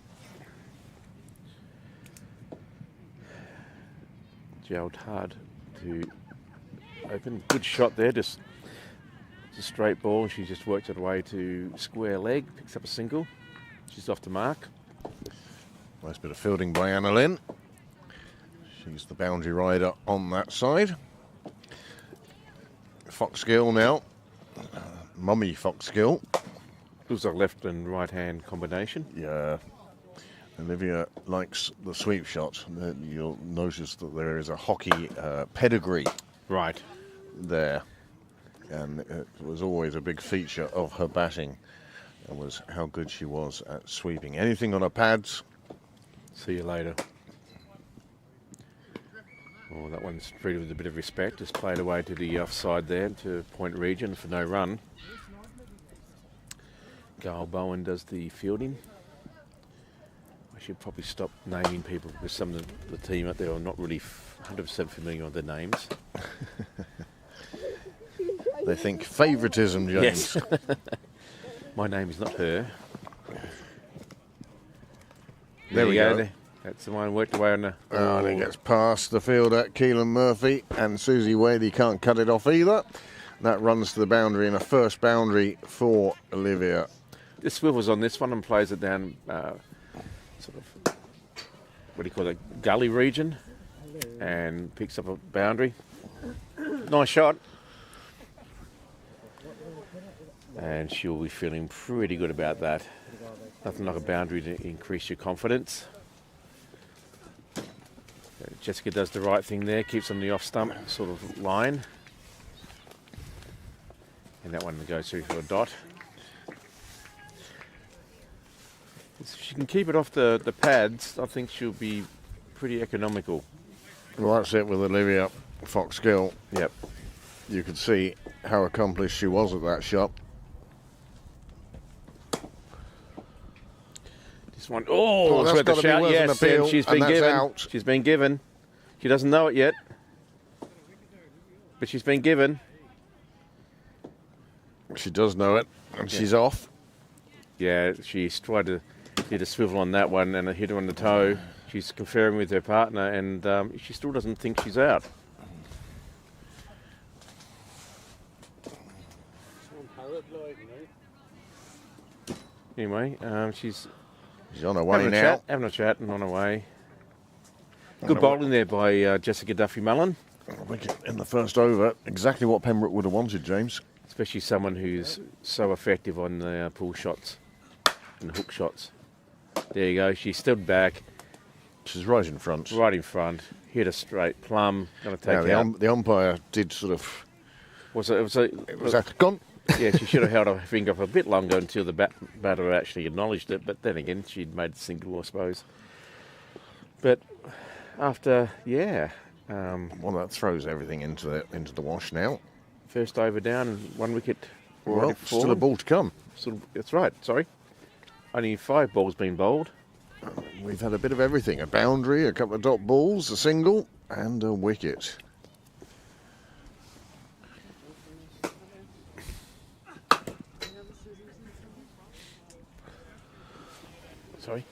Gerald hard to open. Good shot there, just it's a straight ball. She just worked it away to square leg, picks up a single. She's off to mark. Nice bit of fielding by Anna Lynn. She's the boundary rider on that side. Foxgill now. Mummy Foxgill. Looks like left and right hand combination. Yeah. Olivia likes the sweep shot. You'll notice that there is a hockey pedigree Right. there. And it was always a big feature of her batting. It was how good she was at sweeping. Anything on her pads, See you later. Oh, that one's treated with a bit of respect. Just played away to the offside there to point region for no run. Gail Bowen does the fielding. I should probably stop naming people because some of the team out there are not really 100% familiar with their names. They think favouritism, James. Yes. My name is not her. There we go. There. That's the one worked away on the... And it gets past the fielder, Keelan Murphy, and Susie Wadey can't cut it off either. That runs to the boundary and a first boundary for Olivia. This swivels on this one and plays it down sort of, what do you call it, gully region, and picks up a boundary. Nice shot. And she'll be feeling pretty good about that. Nothing like a boundary to increase your confidence. Jessica does the right thing there, keeps on the off stump sort of line. And that one goes through for a dot. If she can keep it off the pads, I think she'll be pretty economical. Well, that's it with Olivia Fox-Gill. Yep. You could see how accomplished she was at that shot. This one, it's that's worth gotta a be shout. worth an Yes, appeal, and she's and been that's given. out. She's been given. She doesn't know it yet, but she's been given. She does know it, and she's off. Yeah, she's tried to did a swivel on that one and a hit her on the toe. She's conferring with her partner, and she still doesn't think she's out. Anyway, she's on her way now. Having a chat and on her way. Good bowling there by Jessica Duffy-Mullen. Wicket in the first over. Exactly what Pembroke would have wanted, James. Especially someone who's so effective on the pull shots and hook shots. There you go. She stood back. She's right in front. Right in front. Hit a straight plumb. Going to take out. The umpire did sort of... It was gone. Yeah, she should have held her finger for a bit longer until the batter actually acknowledged it. But then again, she'd made the single, I suppose. But after, well, that throws everything into the wash now. First over down and 1 wicket. Well, still a ball to come. That's right, sorry. Only 5 balls been bowled. We've had a bit of everything. A boundary, a couple of dot balls, a single, and a wicket. Sorry?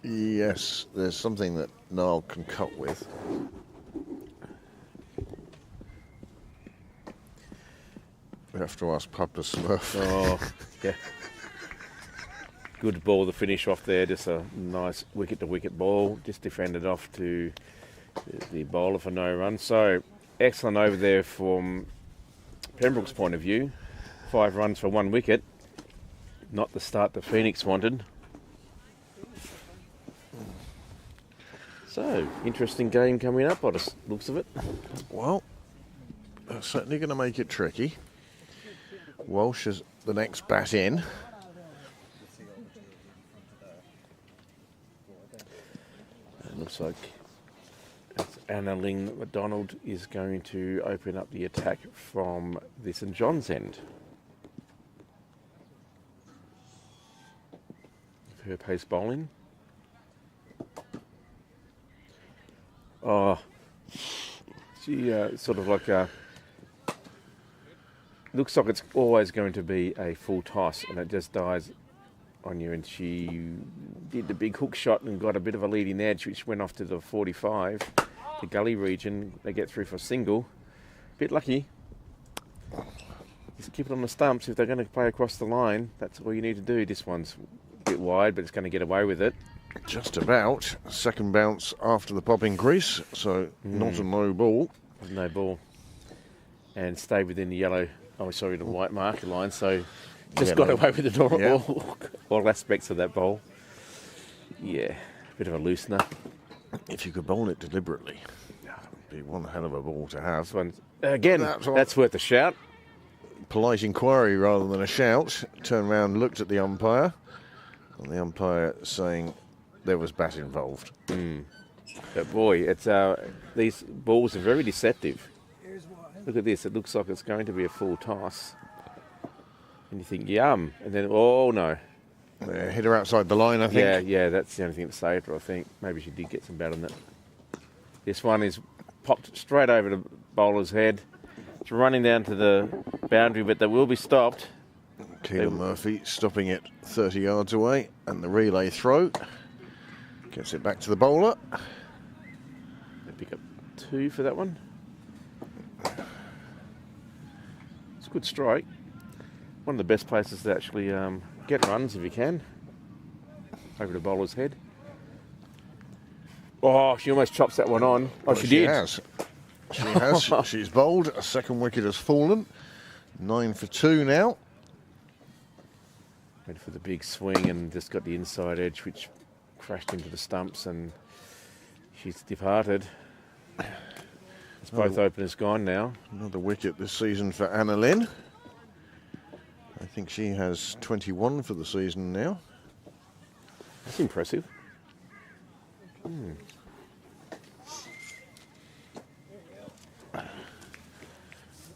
Yes, there's something that Niall can cut with. We have to ask Papa Smurf. Oh, yeah. Good ball to finish off there. Just a nice wicket-to-wicket ball. Just defended off to the bowler for no run. So, excellent over there from Pembroke's point of view. 5 runs for 1 wicket. Not the start that Phoenix wanted. So, interesting game coming up by the looks of it. Well, they're certainly going to make it tricky. Walsh is the next bat in. It looks like Anna Ling McDonald is going to open up the attack from the St John's end. Her pace bowling. Oh, she sort of like looks like it's always going to be a full toss, and it just dies on you. And she did the big hook shot and got a bit of a leading edge, which went off to the 45, the gully region. They get through for a single. Bit lucky. Just keep it on the stumps. If they're going to play across the line, that's all you need to do. This one's a bit wide, but it's going to get away with it. Just about. Second bounce after the popping crease, so not a no ball. No ball. And stay within the the white marker line, so just got away with the normal all aspects of that bowl. Yeah, bit of a loosener. If you could bowl it deliberately, it'd be one hell of a ball to have. This one, again, that's worth a shout. Polite inquiry rather than a shout. Turned around, looked at the umpire, and the umpire saying there was bat involved. But boy, it's these balls are very deceptive. Here's one. Look at this. It looks like it's going to be a full toss. And you think, yum. And then, oh, no. Hit her outside the line, I think. Yeah, that's the only thing that saved her, I think. Maybe she did get some bat on that. This one is popped straight over the bowler's head. It's running down to the boundary, but they will be stopped. Keelan Murphy stopping it 30 yards away, and the relay throw gets it back to the bowler. They pick up 2 for that one. It's a good strike. One of the best places to actually get runs if you can. Over the bowler's head. Oh, she almost chops that one on. Oh, she did. Has. She has. She's bowled. A second wicket has fallen. 9 for 2 now. Went for the big swing and just got the inside edge, which crashed into the stumps, and she's departed. It's both openers gone now. Another wicket this season for Anna Lynn. I think she has 21 for the season now. That's impressive.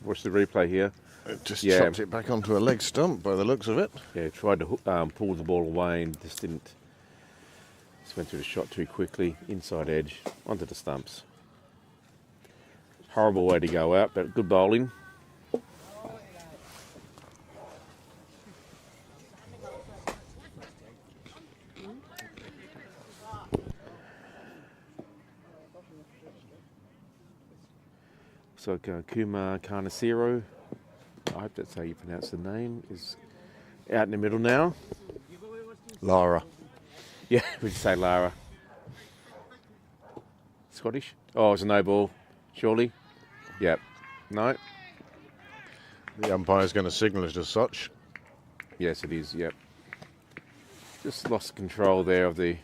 Watch the replay here. It just Yeah. chopped it back onto a leg stump by the looks of it. Yeah, tried to pull the ball away and just didn't. Just went through the shot too quickly. Inside edge, onto the stumps. Horrible way to go out, but good bowling. So Kumar Karnasiro, I hope that's how you pronounce the name, is out in the middle now. Lara. Yeah, would you say Lara? Scottish? Oh, it's a no ball, surely? Yep. No? The umpire's going to signal it as such. Yes, it is, yep. Just lost control there of the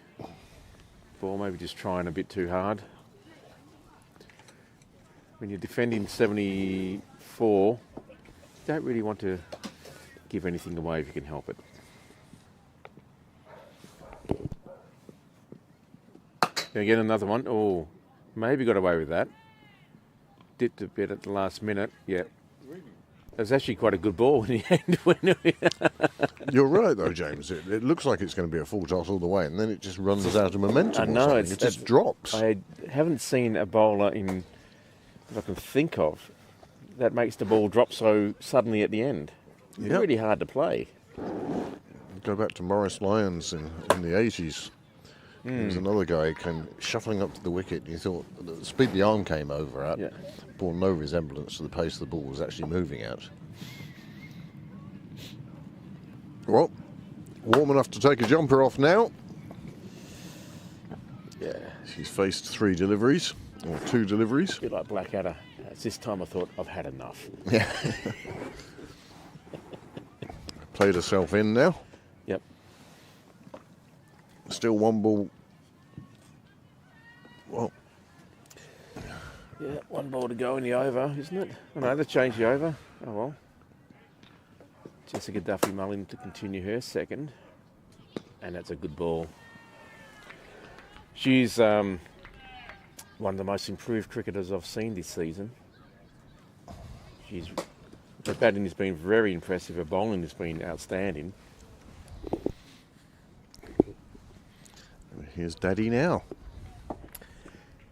ball, maybe just trying a bit too hard. When you're defending 74, you don't really want to give anything away if you can help it. Again, another one. Oh, maybe got away with that. Dipped a bit at the last minute. Yeah. It was actually quite a good ball in the end. You're right, though, James. It looks like it's going to be a full toss all the way, and then it just runs out of momentum. I know. Or something. It just drops. I haven't seen a bowler that I can think of that makes the ball drop so suddenly at the end. It's Yep. really hard to play. Go back to Morris Lyons in the 80s. There was another guy came shuffling up to the wicket, and you thought the speed the arm came over at Yeah. bore no resemblance to the pace the ball was actually moving at. Well, warm enough to take a jumper off now. Yeah. She's faced 3 deliveries, or 2 deliveries. A bit like Blackadder. It's this time I thought, I've had enough. Yeah. Played herself in now. Yep. Still 1 ball. Well, Yeah, 1 ball to go in the over, isn't it? Oh, no, they've changed the over. Oh, well. Jessica Duffy-Mullin to continue her second. And that's a good ball. She's one of the most improved cricketers I've seen this season. Her batting has been very impressive. Her bowling has been outstanding. here's Daddy now.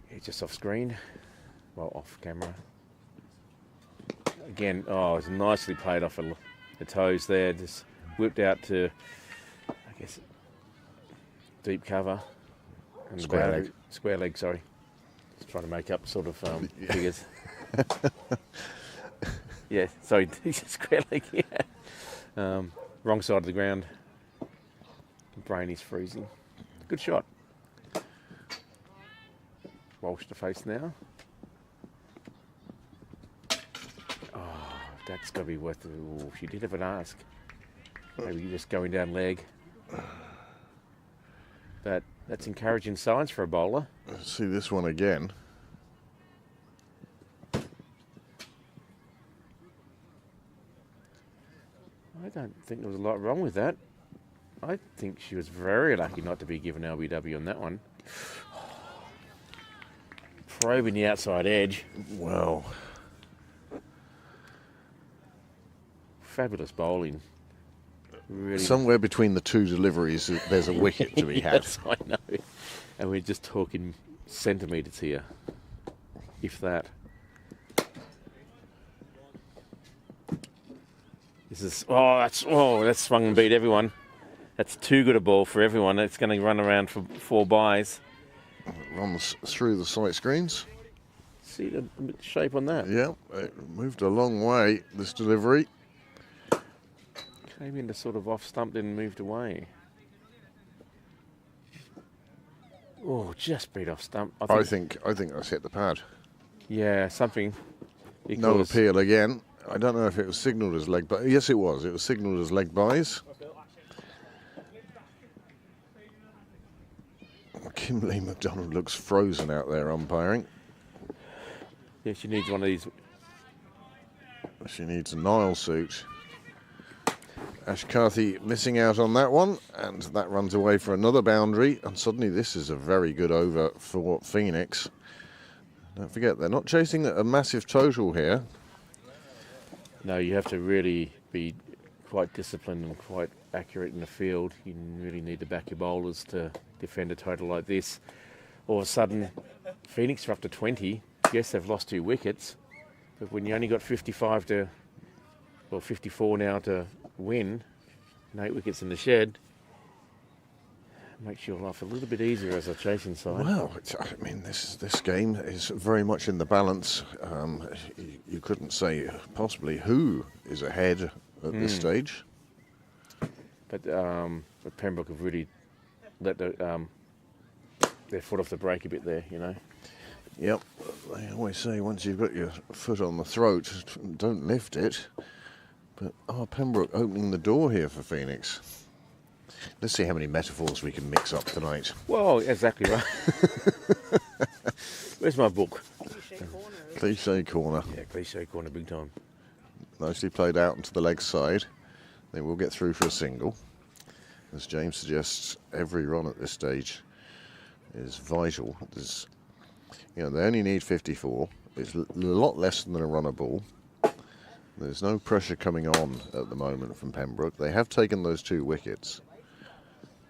He's just off screen. Well, off camera. Again, oh, it's nicely played off the toes there. Just whipped out to, I guess, deep cover. And Square leg. Square leg, sorry. Just trying to make up sort of figures. Yeah, sorry, square leg, yeah. Wrong side of the ground. Brain is freezing. Good shot. Walsh to face now. Oh, that's got to be worth it. Ooh, she did have an ask. Maybe just going down leg. But that's encouraging signs for a bowler. Let's see this one again. I don't think there was a lot wrong with that. I think she was very lucky not to be given LBW on that one. probing the outside edge. Well, Fabulous bowling. Really. somewhere between the two deliveries, there's a wicket to be had. Yes, I know. And we're just talking centimetres here, if that. That's swung and beat everyone. That's too good a ball for everyone. It's going to run around for 4 byes. It runs through the sight screens. See the shape on that? Yeah, it moved a long way, this delivery. Came into sort of off stump, then moved away. Oh, just beat off stump. I think that's hit the pad. Yeah, something. No Because appeal again. I don't know if it was signalled as leg byes. Yes, it was. It was signalled as leg byes. Kimberly McDonald looks frozen out there umpiring. Yeah, she needs one of these. She needs a Nile suit. Ash Carthy missing out on that one, and that runs away for another boundary. And suddenly this is a very good over for Phoenix. Don't forget, they're not chasing a massive total here. No, you have to really be quite disciplined and quite accurate in the field. You really need to back your bowlers to defend a total like this. All of a sudden, Phoenix are up to 20. Yes, they've lost 2 wickets, but when you only got 54 now to win, and 8 wickets in the shed, it makes your life a little bit easier as a chasing side. Well, this game is very much in the balance. You couldn't say possibly who is ahead at this stage. But Pembroke have really let their foot off the brake a bit there, you know. Yep, they always say once you've got your foot on the throat, don't lift it. But Pembroke opening the door here for Phoenix. Let's see how many metaphors we can mix up tonight. Well, exactly right. Where's my book? Cliche corner. Cliche corner. Yeah, cliche corner, big time. Nicely played out onto the leg side. They will get through for a single. As James suggests, every run at this stage is vital. They only need 54. It's a lot less than a runner ball. There's no pressure coming on at the moment from Pembroke. They have taken those 2 wickets.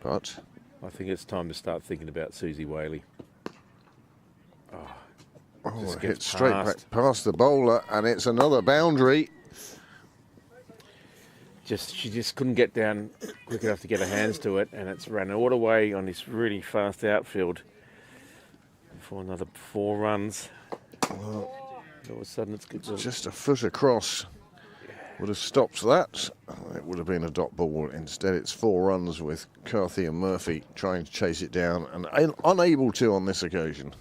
But I think it's time to start thinking about Susie Whaley. Just it gets hits straight back past. past the bowler, and it's another boundary. She just couldn't get down quick enough to get her hands to it, and it's ran all the way on this really fast outfield for another 4 runs. All of a sudden, it's good. Just a foot across would have stopped that. It would have been a dot ball. Instead, it's 4 runs with Carthy and Murphy trying to chase it down and unable to on this occasion.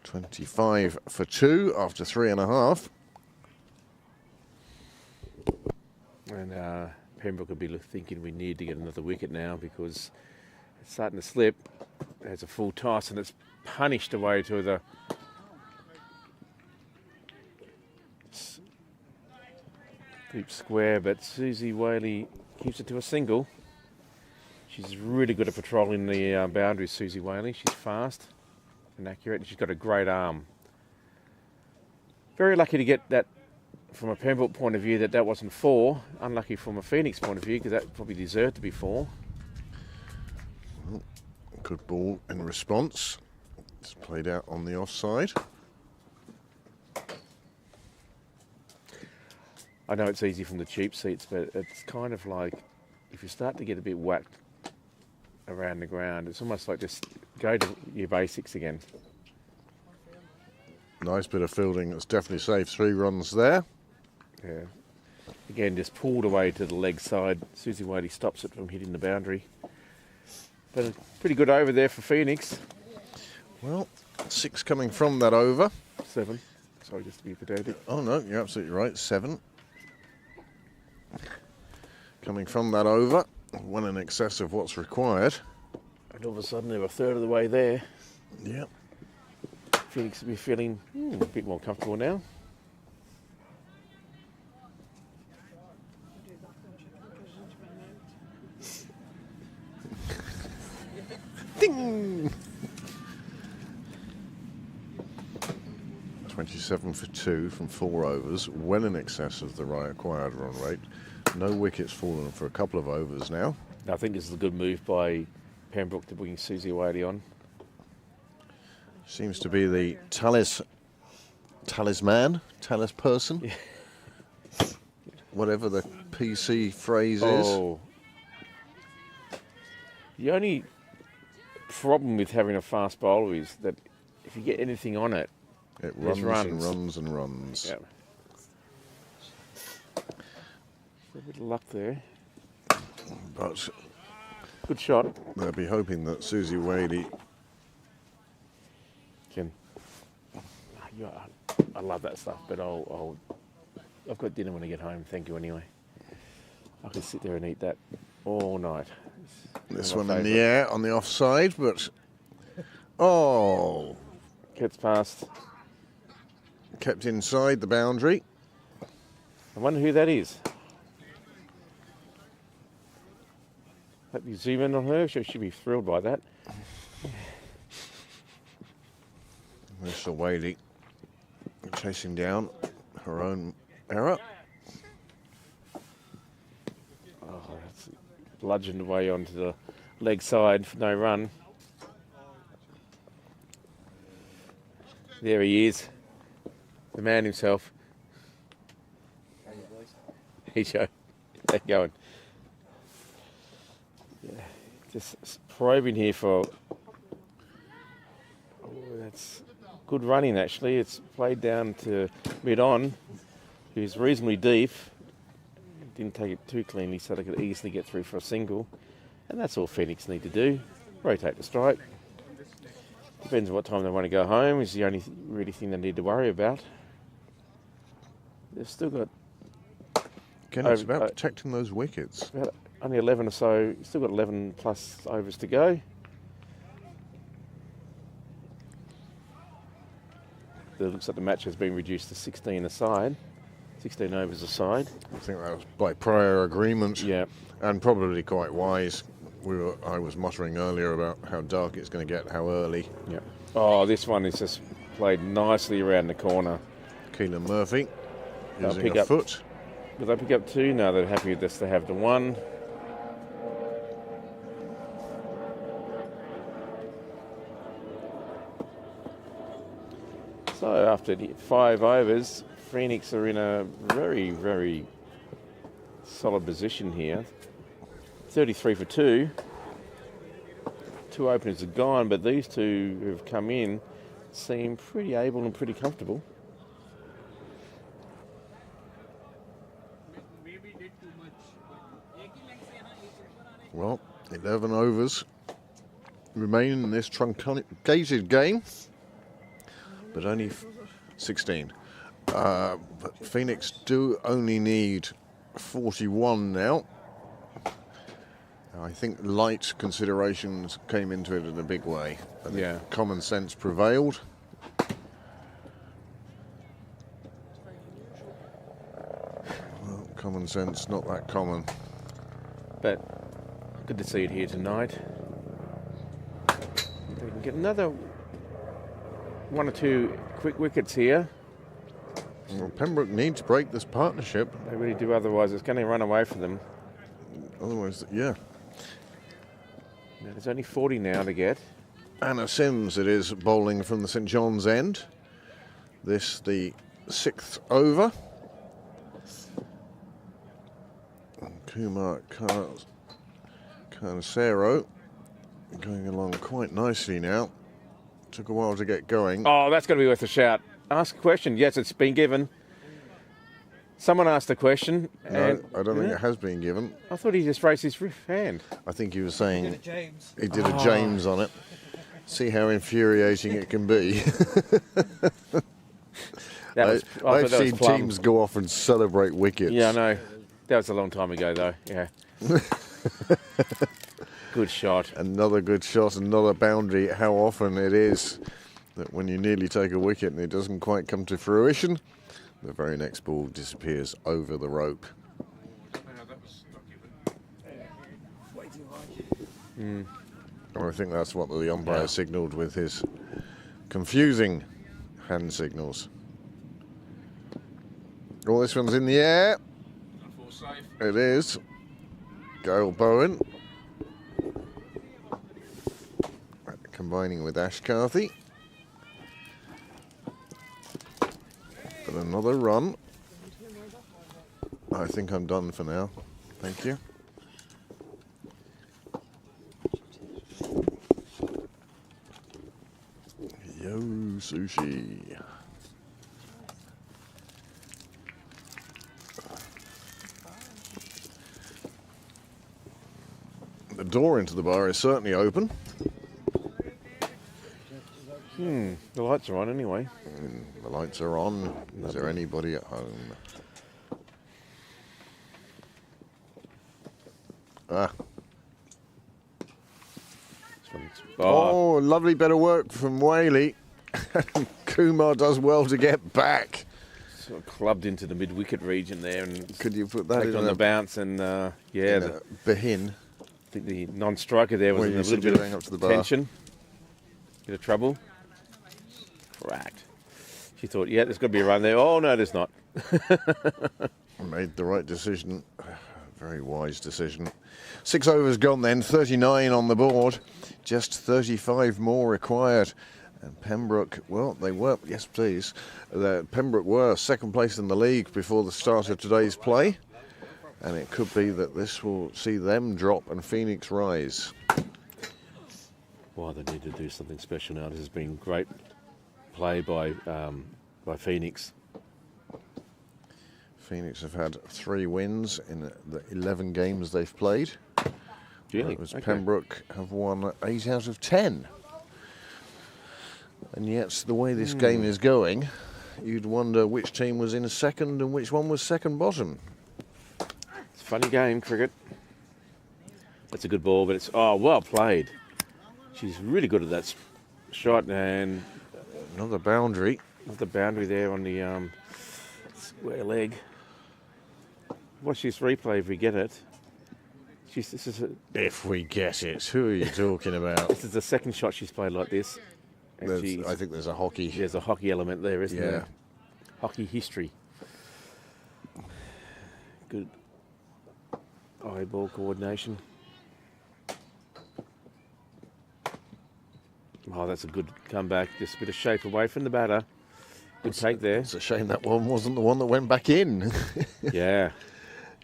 25 for 2 after 3.5. And Pembroke will be thinking we need to get another wicket now because it's starting to slip. There's a full toss and it's punished away to the deep square, but Susie Whaley keeps it to a single. She's really good at patrolling the boundaries, Susie Whaley. She's fast and accurate, and she's got a great arm. Very lucky to get that from a Pembroke point of view that wasn't 4. Unlucky from a Phoenix point of view because that probably deserved to be 4. Good ball in response. It's played out on the offside. I know it's easy from the cheap seats, but it's kind of like if you start to get a bit whacked around the ground, it's almost like just go to your basics again. Nice bit of fielding. That's definitely saved 3 runs there. Yeah. Again, just pulled away to the leg side. Susie Whaley stops it from hitting the boundary. But a pretty good over there for Phoenix. Well, 6 coming from that over. 7. Sorry, just to be pedantic. Oh no, you're absolutely right. 7 coming from that over. 1 in excess of what's required. And all of a sudden, they're a third of the way there. Yep. Phoenix will be feeling a bit more comfortable now. Ding! 27 for 2 from 4 overs, well in excess of the required run rate. No wickets fallen for a couple of overs now. I think this is a good move by Pembroke to bring Susie Wadey on. Seems to be the talisman person, Yeah. whatever the PC phrase Oh. The only problem with having a fast bowler is that if you get anything on it, is. It There's runs and runs. runs and runs. yeah. A bit of luck there. But Good shot. they'll be hoping that Susie Wadey. Can. I love that stuff, but I've got dinner when I get home. Thank you anyway. I could sit there and eat that all night. This my one in the favourite. air on the offside, but Gets past. kept inside the boundary. I wonder who that is. Hope you zoom in on her. She'll be thrilled by that. Mr. Wadey chasing down her own error. Oh, that's bludgeoned away onto the leg side for no run. There he is, the man himself. Hey, Joe. How you going? Yeah, just probing here for. Oh, that's good running actually. It's played down to mid-on, who's reasonably deep. Didn't take it too cleanly, so they could easily get through for a single. And that's all Phoenix need to do. Rotate the strike. Depends on what time they want to go home is the only really thing they need to worry about. They've still got Again, it's about protecting those wickets. about only 11 or so, still got 11 plus overs to go. It looks like the match has been reduced to 16 aside, 16 overs aside. I think that was by prior agreement. Yeah. And probably quite wise. I was muttering earlier about how dark it's going to get, how early. Yeah. Oh, this one is just played nicely around the corner. Keelan Murphy They'll using pick a up- foot. Will they pick up two? No, they're happy with this. They have the one. So after the 5 overs, Phoenix are in a very, very solid position here. 33 for 2. 2 openers are gone, but these two who've come in seem pretty able and pretty comfortable. Well, 11 overs remain in this truncated game, but only 16. But Phoenix do only need 41 now. I think light considerations came into it in a big way. I think Yeah. common sense prevailed. Well, common sense, not that common. But good to see it here tonight. We can get another 1 or 2 quick wickets here. Well, Pembroke need to break this partnership. They really do, otherwise it's going to run away from them. Otherwise, yeah. Now, there's only 40 now to get. Anna Sims, it is, bowling from the St John's end. This the 6th over. And Kumar Carnicero going along quite nicely now. Took a while to get going. Oh, that's going to be worth a shout. Ask a question. Yes, it's been given. Someone asked a question. No, And I don't think it has been given. I thought he just raised his hand. I think he was saying Did it, James? he did a James on it. See how infuriating it can be. I thought I've that was seen plum. teams go off and celebrate wickets. Yeah, I know. That was a long time ago, though. Yeah. Good shot. Another good shot, another boundary. How often it is that when you nearly take a wicket and it doesn't quite come to fruition, the very next ball disappears over the rope. And I think that's what the umpire signalled with his confusing hand signals. Oh, this one's in the air. It is. Gail Bowen. Combining with Ash Carthy. But another run. I think I'm done for now. Thank you. Yo, sushi. The door into the bar is certainly open. The lights are on anyway. The lights are on. Is there anybody at home? Ah. Oh, lovely bit of work from Whaley. Kumar does well to get back. Sort of clubbed into the mid-wicket region there, and could you put that in on the bounce? And yeah, Behin. I think the non-striker there was in a little bit up to the of bar. tension, bit of trouble. Cracked. She thought, yeah, there's got to be a run there. Oh no, there's not. Made the right decision. Very wise decision. 6 overs gone then, 39 on the board. Just 35 more required. And Pembroke, well, they were, yes please, Pembroke were second place in the league before the start of today's play. And it could be that this will see them drop and Phoenix rise. Well, they need to do something special now. This has been great play by Phoenix. Phoenix have had 3 wins in the 11 games they've played. Really? Whereas Okay. Pembroke have won 8 out of 10. And yet, the way this game is going, you'd wonder which team was in second and which one was second bottom. It's a funny game, cricket. That's a good ball, but it's, well played. She's really good at that shot, and Another boundary. the boundary there on the square leg. Watch this replay if we get it. If we get it, who are you talking about? This is the second shot she's played like this. And I think there's a hockey. there's a hockey element there, isn't Yeah. there? Hockey history. Good eyeball coordination. Oh, that's a good comeback. Just a bit of shape away from the batter. Good take there. It's a shame that one wasn't the one that went back in. Yeah.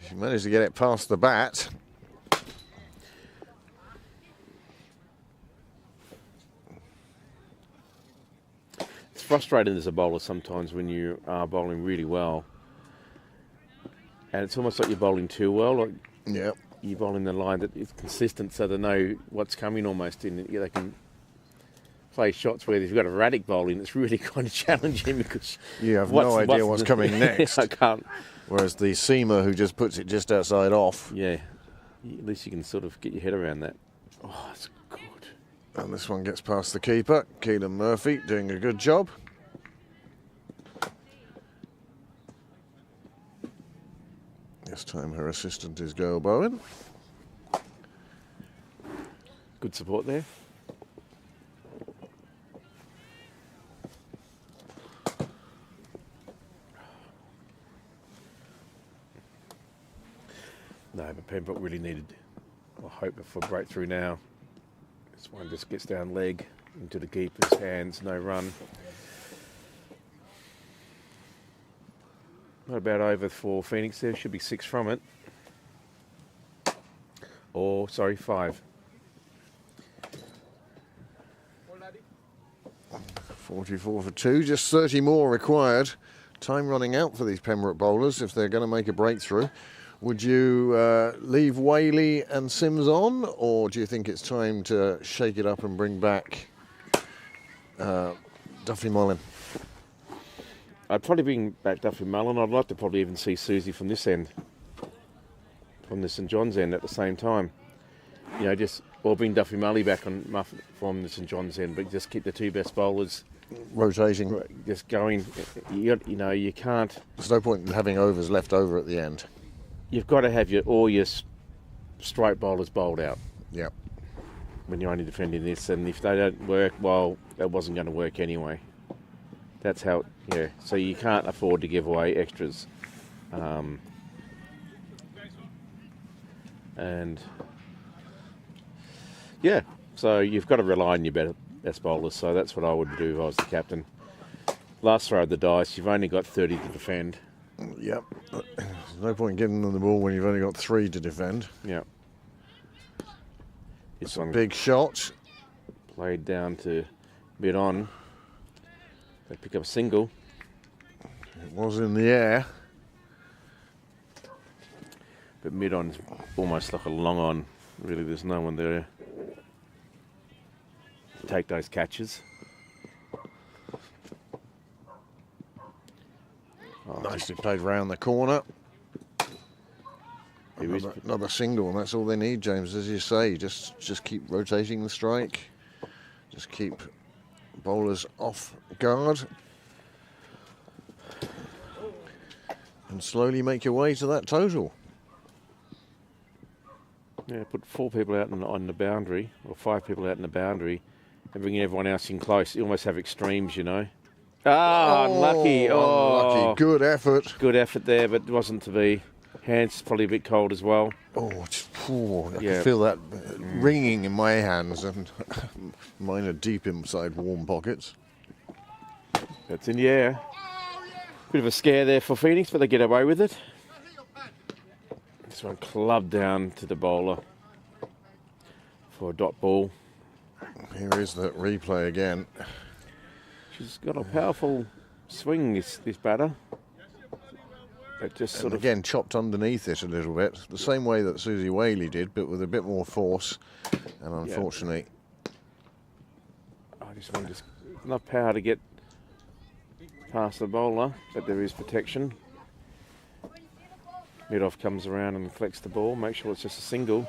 She managed to get it past the bat. It's frustrating as a bowler sometimes when you are bowling really well. And it's almost like you're bowling too well. Like Yeah. you're bowling the line that is consistent so they know what's coming almost in. They can play shots where they've got erratic bowling. It's really kind of challenging because You have no idea what's coming next. I can't. Whereas the seamer who just puts it just outside off. Yeah. At least you can sort of get your head around that. Oh, it's good. And this one gets past the keeper. Keelan Murphy doing a good job. This time her assistant is Gail Bowen. Good support there. No, but Pembroke really needed, I hope, for a breakthrough now. This one just gets down leg into the keeper's hands, no run. Not a bad over for Phoenix there, should be 6 from it. Or, sorry, 5. 44 for 2, just 30 more required. Time running out for these Pembroke bowlers if they're going to make a breakthrough. Would you leave Whaley and Sims on, or do you think it's time to shake it up and bring back Duffy Mullen? I'd probably bring back Duffy Mullen. I'd like to probably even see Susie from this end, from the St John's end at the same time. You know, or bring Duffy Mullen back from the St John's end, but just keep the 2 best bowlers Rotating. just going. You can't. There's no point in having overs left over at the end. You've got to have all your straight bowlers bowled out. Yep. When you're only defending this, and if they don't work, well, that wasn't going to work anyway. That's how, yeah. So you can't afford to give away extras. And yeah, so you've got to rely on your best bowlers. So that's what I would do if I was the captain. Last throw of the dice, you've only got 30 to defend. Yep. There's no point giving them the ball when you've only got 3 to defend. Yep. It's a big shot. Played down to mid-on. They pick up a single. It was in the air. But mid-on's almost like a long-on. Really, there's no one there to take those catches. Nicely played round the corner. Another single, and that's all they need, James. As you say, just keep rotating the strike. Just keep bowlers off guard. And slowly make your way to that total. Yeah, put 4 people out on the boundary, or 5 people out in the boundary, and bring everyone else in close. You almost have extremes, you know. Ah, unlucky. Unlucky. Good effort. Good effort there, but it wasn't to be. Hands probably a bit cold as well. I can feel that ringing in my hands, and mine are deep inside warm pockets. That's in the air. Bit of a scare there for Phoenix, but they get away with it. This one clubbed down to the bowler for a dot ball. Here is the replay again. She's got a powerful swing, this batter. It just sort of again chopped underneath it a little bit, the same way that Susie Whaley did, but with a bit more force. And unfortunately, I just want enough power to get past the bowler, but there is protection. Mid-off comes around and collects the ball. Make sure it's just a single.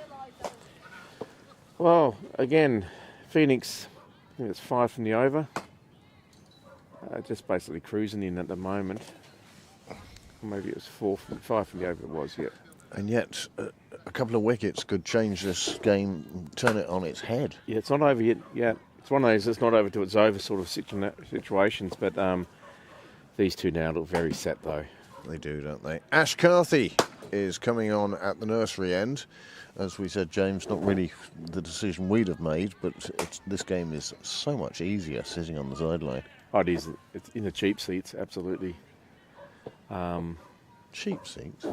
Well, again, Phoenix, I think it's 5 from the over. Just basically cruising in at the moment. Maybe it was 5 from the over. It was, yeah. And yet, a couple of wickets could change this game, turn it on its head. Yeah, it's not over yet. Yeah, it's one of those. It's not over till it's over sort of situations. But these two now look very set, though. They do, don't they? Ash Carthy is coming on at the nursery end. As we said, James, not really the decision we'd have made, but this game is so much easier sitting on the sideline. Oh, it is. It's in the cheap seats, absolutely. Cheap seats?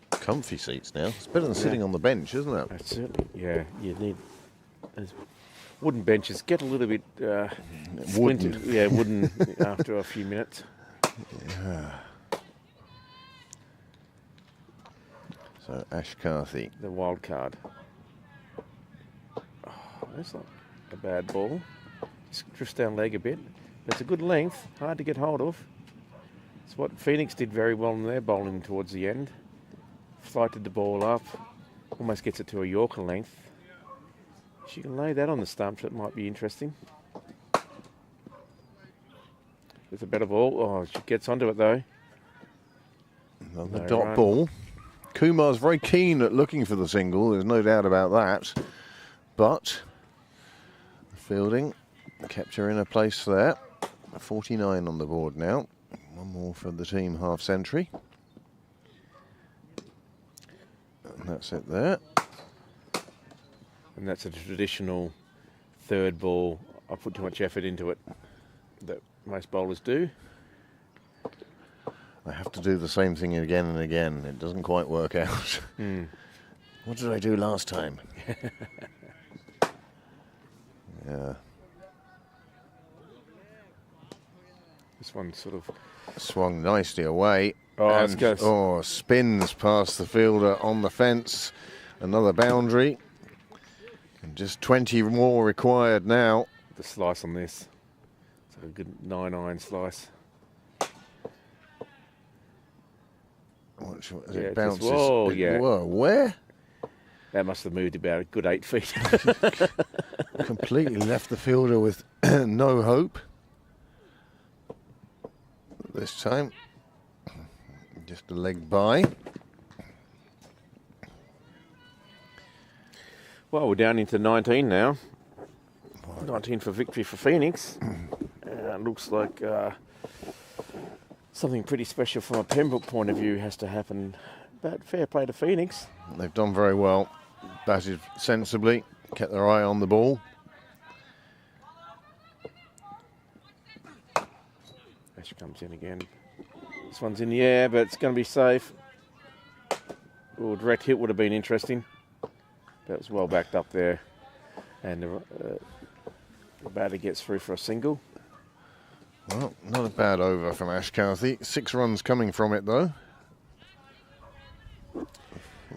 Comfy seats now. It's better than sitting on the bench, isn't it? That's certainly, yeah. You need wooden benches. Get a little bit wooden. Yeah, wooden after a few minutes. Yeah. So Ash Carthy, the wild card. Oh, that's not a bad ball. Just drifts down leg a bit. It's a good length, hard to get hold of. It's what Phoenix did very well in their bowling towards the end. Flighted the ball up, almost gets it to a Yorker length. She can lay that on the stumps, it might be interesting. It's a better ball. Oh, she gets onto it though. Another dot ball. Kumar's very keen at looking for the single, there's no doubt about that. But fielding kept her in a place there. 49 on the board now. One more for the team half century. And that's it there. And that's a traditional third ball. I put too much effort into it that most bowlers do. I have to do the same thing again and again. It doesn't quite work out. What did I do last time? Yeah. This one sort of swung nicely away. Oh, and, spins past the fielder on the fence. Another boundary. And just 20 more required now. The slice on this. It's like a good 9-iron slice. It bounces. Whoa, yeah. Whoa, where? That must have moved about a good 8 feet. Completely left the fielder with no hope. This time, just a leg by. Well, we're down into 19 now. 19 for victory for Phoenix. Looks like something pretty special from a Pembroke point of view has to happen. But fair play to Phoenix. They've done very well. Batted sensibly, kept their eye on the ball. Ash comes in again. This one's in the air, but it's going to be safe. Oh, direct hit would have been interesting. That was well backed up there. And the batter gets through for a single. Well, not a bad over from Ash Carthy. 6 runs coming from it, though.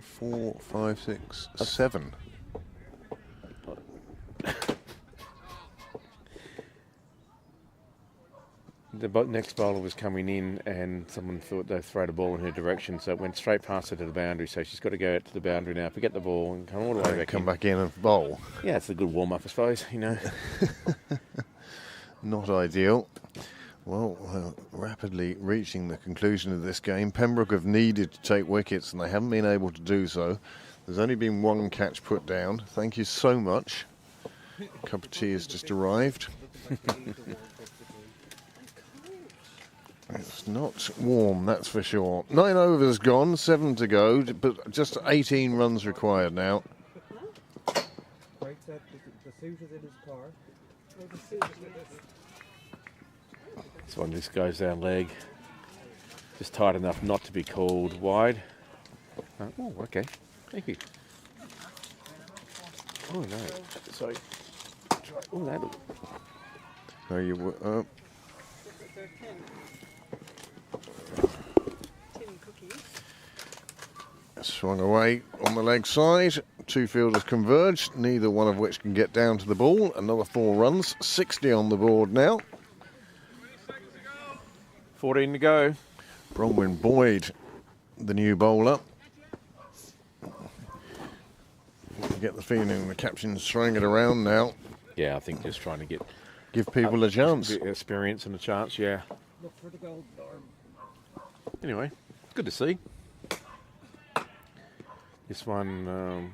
4, 5, 6, 7. The next bowler was coming in and someone thought they'd throw the ball in her direction, so it went straight past her to the boundary, so she's got to go out to the boundary now, forget the ball and come all the way back Come in. back in and bowl. Yeah, it's a good warm-up, I suppose, you know. Not ideal. Well, rapidly reaching the conclusion of this game. Pembroke have needed to take wickets and they haven't been able to do so. There's only been 1 catch put down. Thank you so much. A cup of tea has just arrived. It's not warm, that's for sure. 9 overs gone, 7 to go, but just 18 runs required now. Right, set. The suit is in his car. Oh, the suit is with us. This one just goes down leg. Just tight enough not to be called wide. Oh, okay. Thank you. Oh, no. Sorry. Oh, that. No, you were, They're tin cookies. swung away on the leg side. 2 fielders converged, neither one of which can get down to the ball. Another 4 runs, 60 on the board now. 14 to go. Bronwyn Boyd, the new bowler. You get the feeling the captain's throwing it around now. Yeah, I think just trying to get Give people a chance. experience and a chance, yeah. Look for the gold arm. Anyway, good to see. This one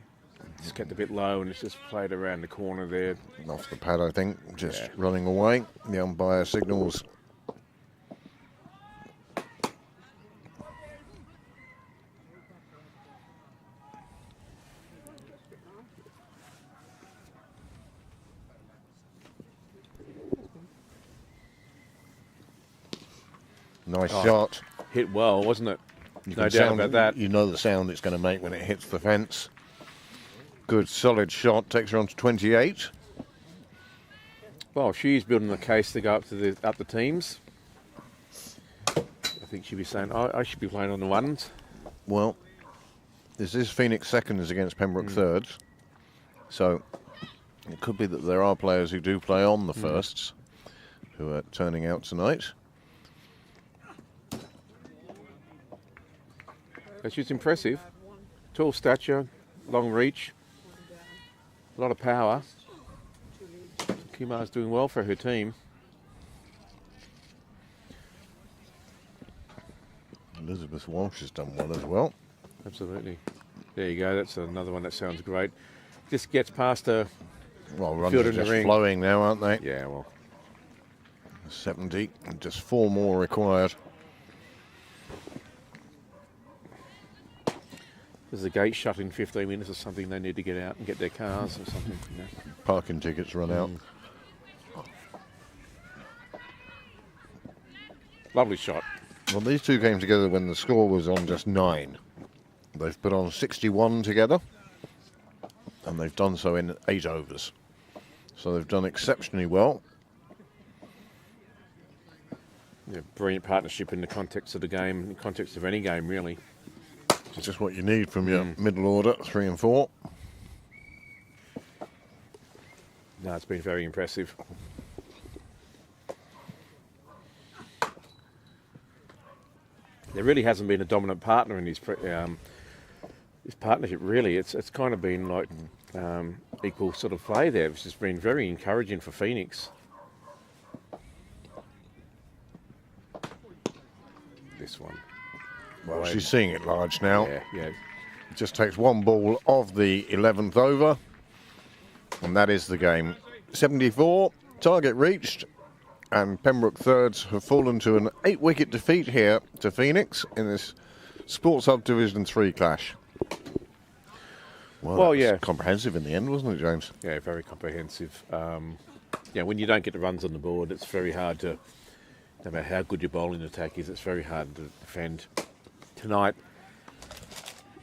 just kept a bit low and it's just played around the corner there. Off the pad, I think, just Yeah. running away. The umpire signals. Nice shot. Hit well, wasn't it? You No can doubt sound- about that. You know the sound it's going to make when it hits the fence. Good, solid shot. Takes her on to 28. Well, she's building a case to go up to the teams. I think she'd be saying, I should be playing on the ones. Well, this is Phoenix seconds against Pembroke thirds. So it could be that there are players who do play on the firsts who are turning out tonight. But she's impressive. Tall stature, long reach, a lot of power. Kimar's doing well for her team. Elizabeth Walsh has done well as well. Absolutely. There you go. That's another one that sounds great. Just gets past her. Well, runs Field are in the just ring. flowing now, aren't they? Yeah, well, 70, and just 4 more required. there's a gate shut in 15 minutes or something. They need to get out and get their cars or something. You know. Parking tickets run out. Lovely shot. Well, these two came together when the score was on just 9. They've put on 61 together, and they've done so in 8 overs. So they've done exceptionally well. Yeah, brilliant partnership in the context of the game, in the context of any game, really. It's just what you need from your middle order, 3 and 4. No, it's been very impressive. There really hasn't been a dominant partner in his partnership, really. It's kind of been like equal sort of play there, which has been very encouraging for Phoenix. This one. Well, she's seeing it large now. Yeah. It just takes 1 ball of the 11th over, and that is the game. 74, target reached, and Pembroke thirds have fallen to an 8-wicket defeat here to Phoenix in this Sports Hub Division 3 clash. Well, that was yeah. comprehensive in the end, wasn't it, James? Yeah, very comprehensive. When you don't get the runs on the board, it's very hard to, no matter how good your bowling attack is, it's very hard to defend. Tonight,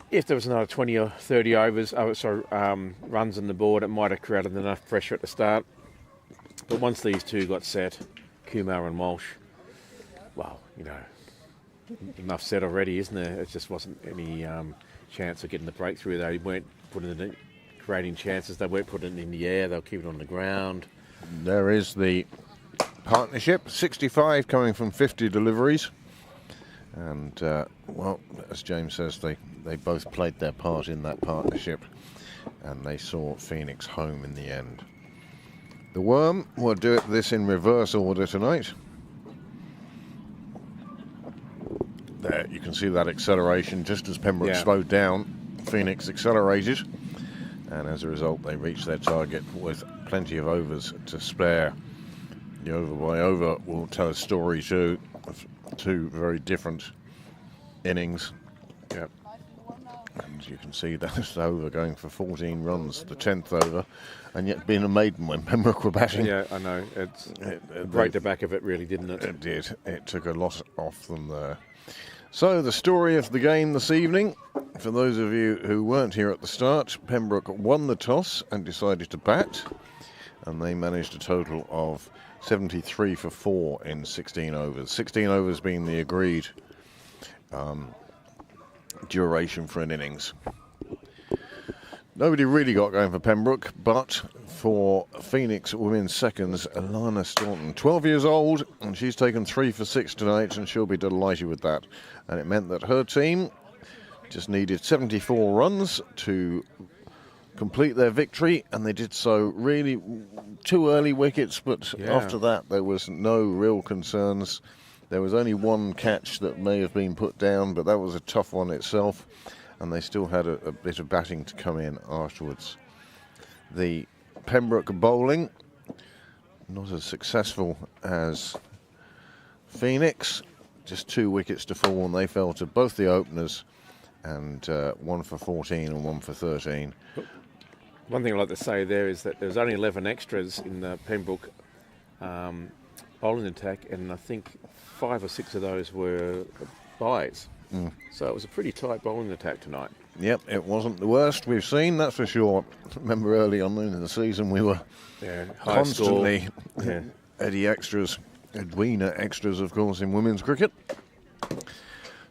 if there was another 20 or 30 runs on the board, it might have created enough pressure at the start. But once these two got set, Kumar and Walsh, well, enough said already, isn't there? It just wasn't any chance of getting the breakthrough. They weren't creating chances. They weren't putting it in the air. They were keeping it on the ground. There is the partnership, 65 coming from 50 deliveries. And, as James says, they both played their part in that partnership. And they saw Phoenix home in the end. The Worm will do this in reverse order tonight. There, you can see that acceleration. Just as Pembroke slowed down, Phoenix accelerated. And as a result, they reached their target with plenty of overs to spare. The over by over will tell a story too, of two very different innings. Yep. And you can see that over going for 14 runs, the 10th over, and yet being a maiden when Pembroke were batting. Yeah, I know. It broke the back of it, really, didn't it? It did. It took a lot off them there. So the story of the game this evening, for those of you who weren't here at the start, Pembroke won the toss and decided to bat, and they managed a total of 73 for 4 in 16 overs. 16 overs being the agreed duration for an innings. Nobody really got going for Pembroke, but for Phoenix women's seconds, Alana Staunton, 12 years old, and she's taken 3 for 6 tonight, and she'll be delighted with that. And it meant that her team just needed 74 runs to complete their victory, and they did so. Really 2 early wickets, but after that there was no real concerns. There was only one catch that may have been put down, but that was a tough one itself, and they still had a bit of batting to come in afterwards. The Pembroke bowling, not as successful as Phoenix, just 2 wickets to fall, and they fell to both the openers, and 1 for 14 and 1 for 13. One thing I'd like to say there is that there's only 11 extras in the Pembroke bowling attack, and I think 5 or 6 of those were byes. So it was a pretty tight bowling attack tonight. Yep, it wasn't the worst we've seen, that's for sure. Remember early on in the season we were constantly Edwina extras, of course, in women's cricket.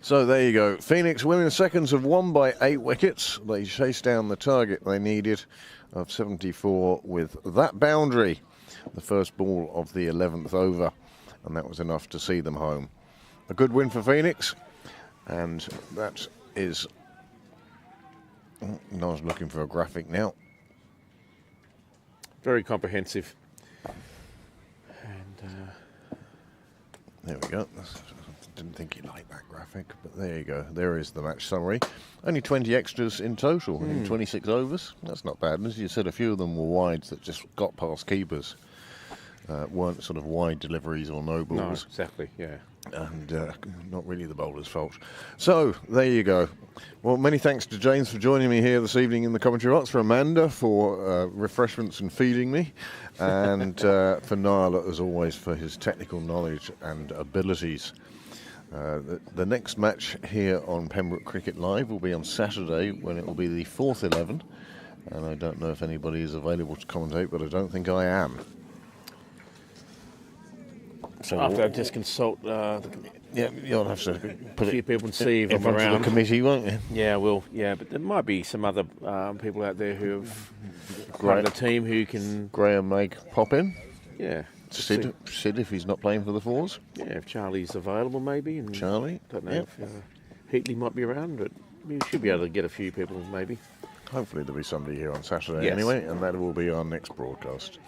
So there you go. Phoenix women's seconds have won by 8 wickets. They chased down the target they needed of 74 with that boundary, the first ball of the 11th over, and that was enough to see them home. A good win for Phoenix, and that is... I was looking for a graphic now. Very comprehensive. And there we go. Didn't think you'd like that graphic, but there you go. There is the match summary. Only 20 extras in total in 26 overs. That's not bad. And as you said, a few of them were wides that just got past keepers. Weren't sort of wide deliveries or no balls. no, exactly, yeah. And not really the bowler's fault. So, there you go. Well, many thanks to James for joining me here this evening in the commentary box, for Amanda for refreshments and feeding me, and for Niall, as always, for his technical knowledge and abilities. The next match here on Pembroke Cricket Live will be on Saturday, when it will be the 4th 11, and I don't know if anybody is available to commentate, but I don't think I am. So After I just consult the you'll have to put a few it people and see if in I'm front around. of the committee, won't you? Yeah, I will. Yeah, but there might be some other people out there who have run the team who can... Graham may pop in. Yeah. Sid if he's not playing for the Fours. Yeah, if Charlie's available maybe. And Charlie. Don't know if Heatley might be around, but we should be able to get a few people maybe. Hopefully there'll be somebody here on Saturday Yes. anyway, and that will be our next broadcast.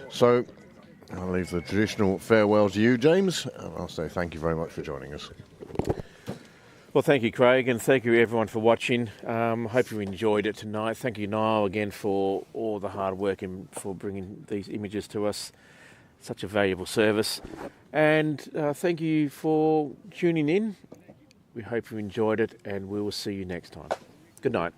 So I'll leave the traditional farewell to you, James, and I'll say thank you very much for joining us. Well, thank you, Craig, and thank you everyone for watching. Hope you enjoyed it tonight. Thank you, Niall, again for all the hard work and for bringing these images to us. such a valuable service. And thank you for tuning in. We hope you enjoyed it, and we will see you next time. Good night.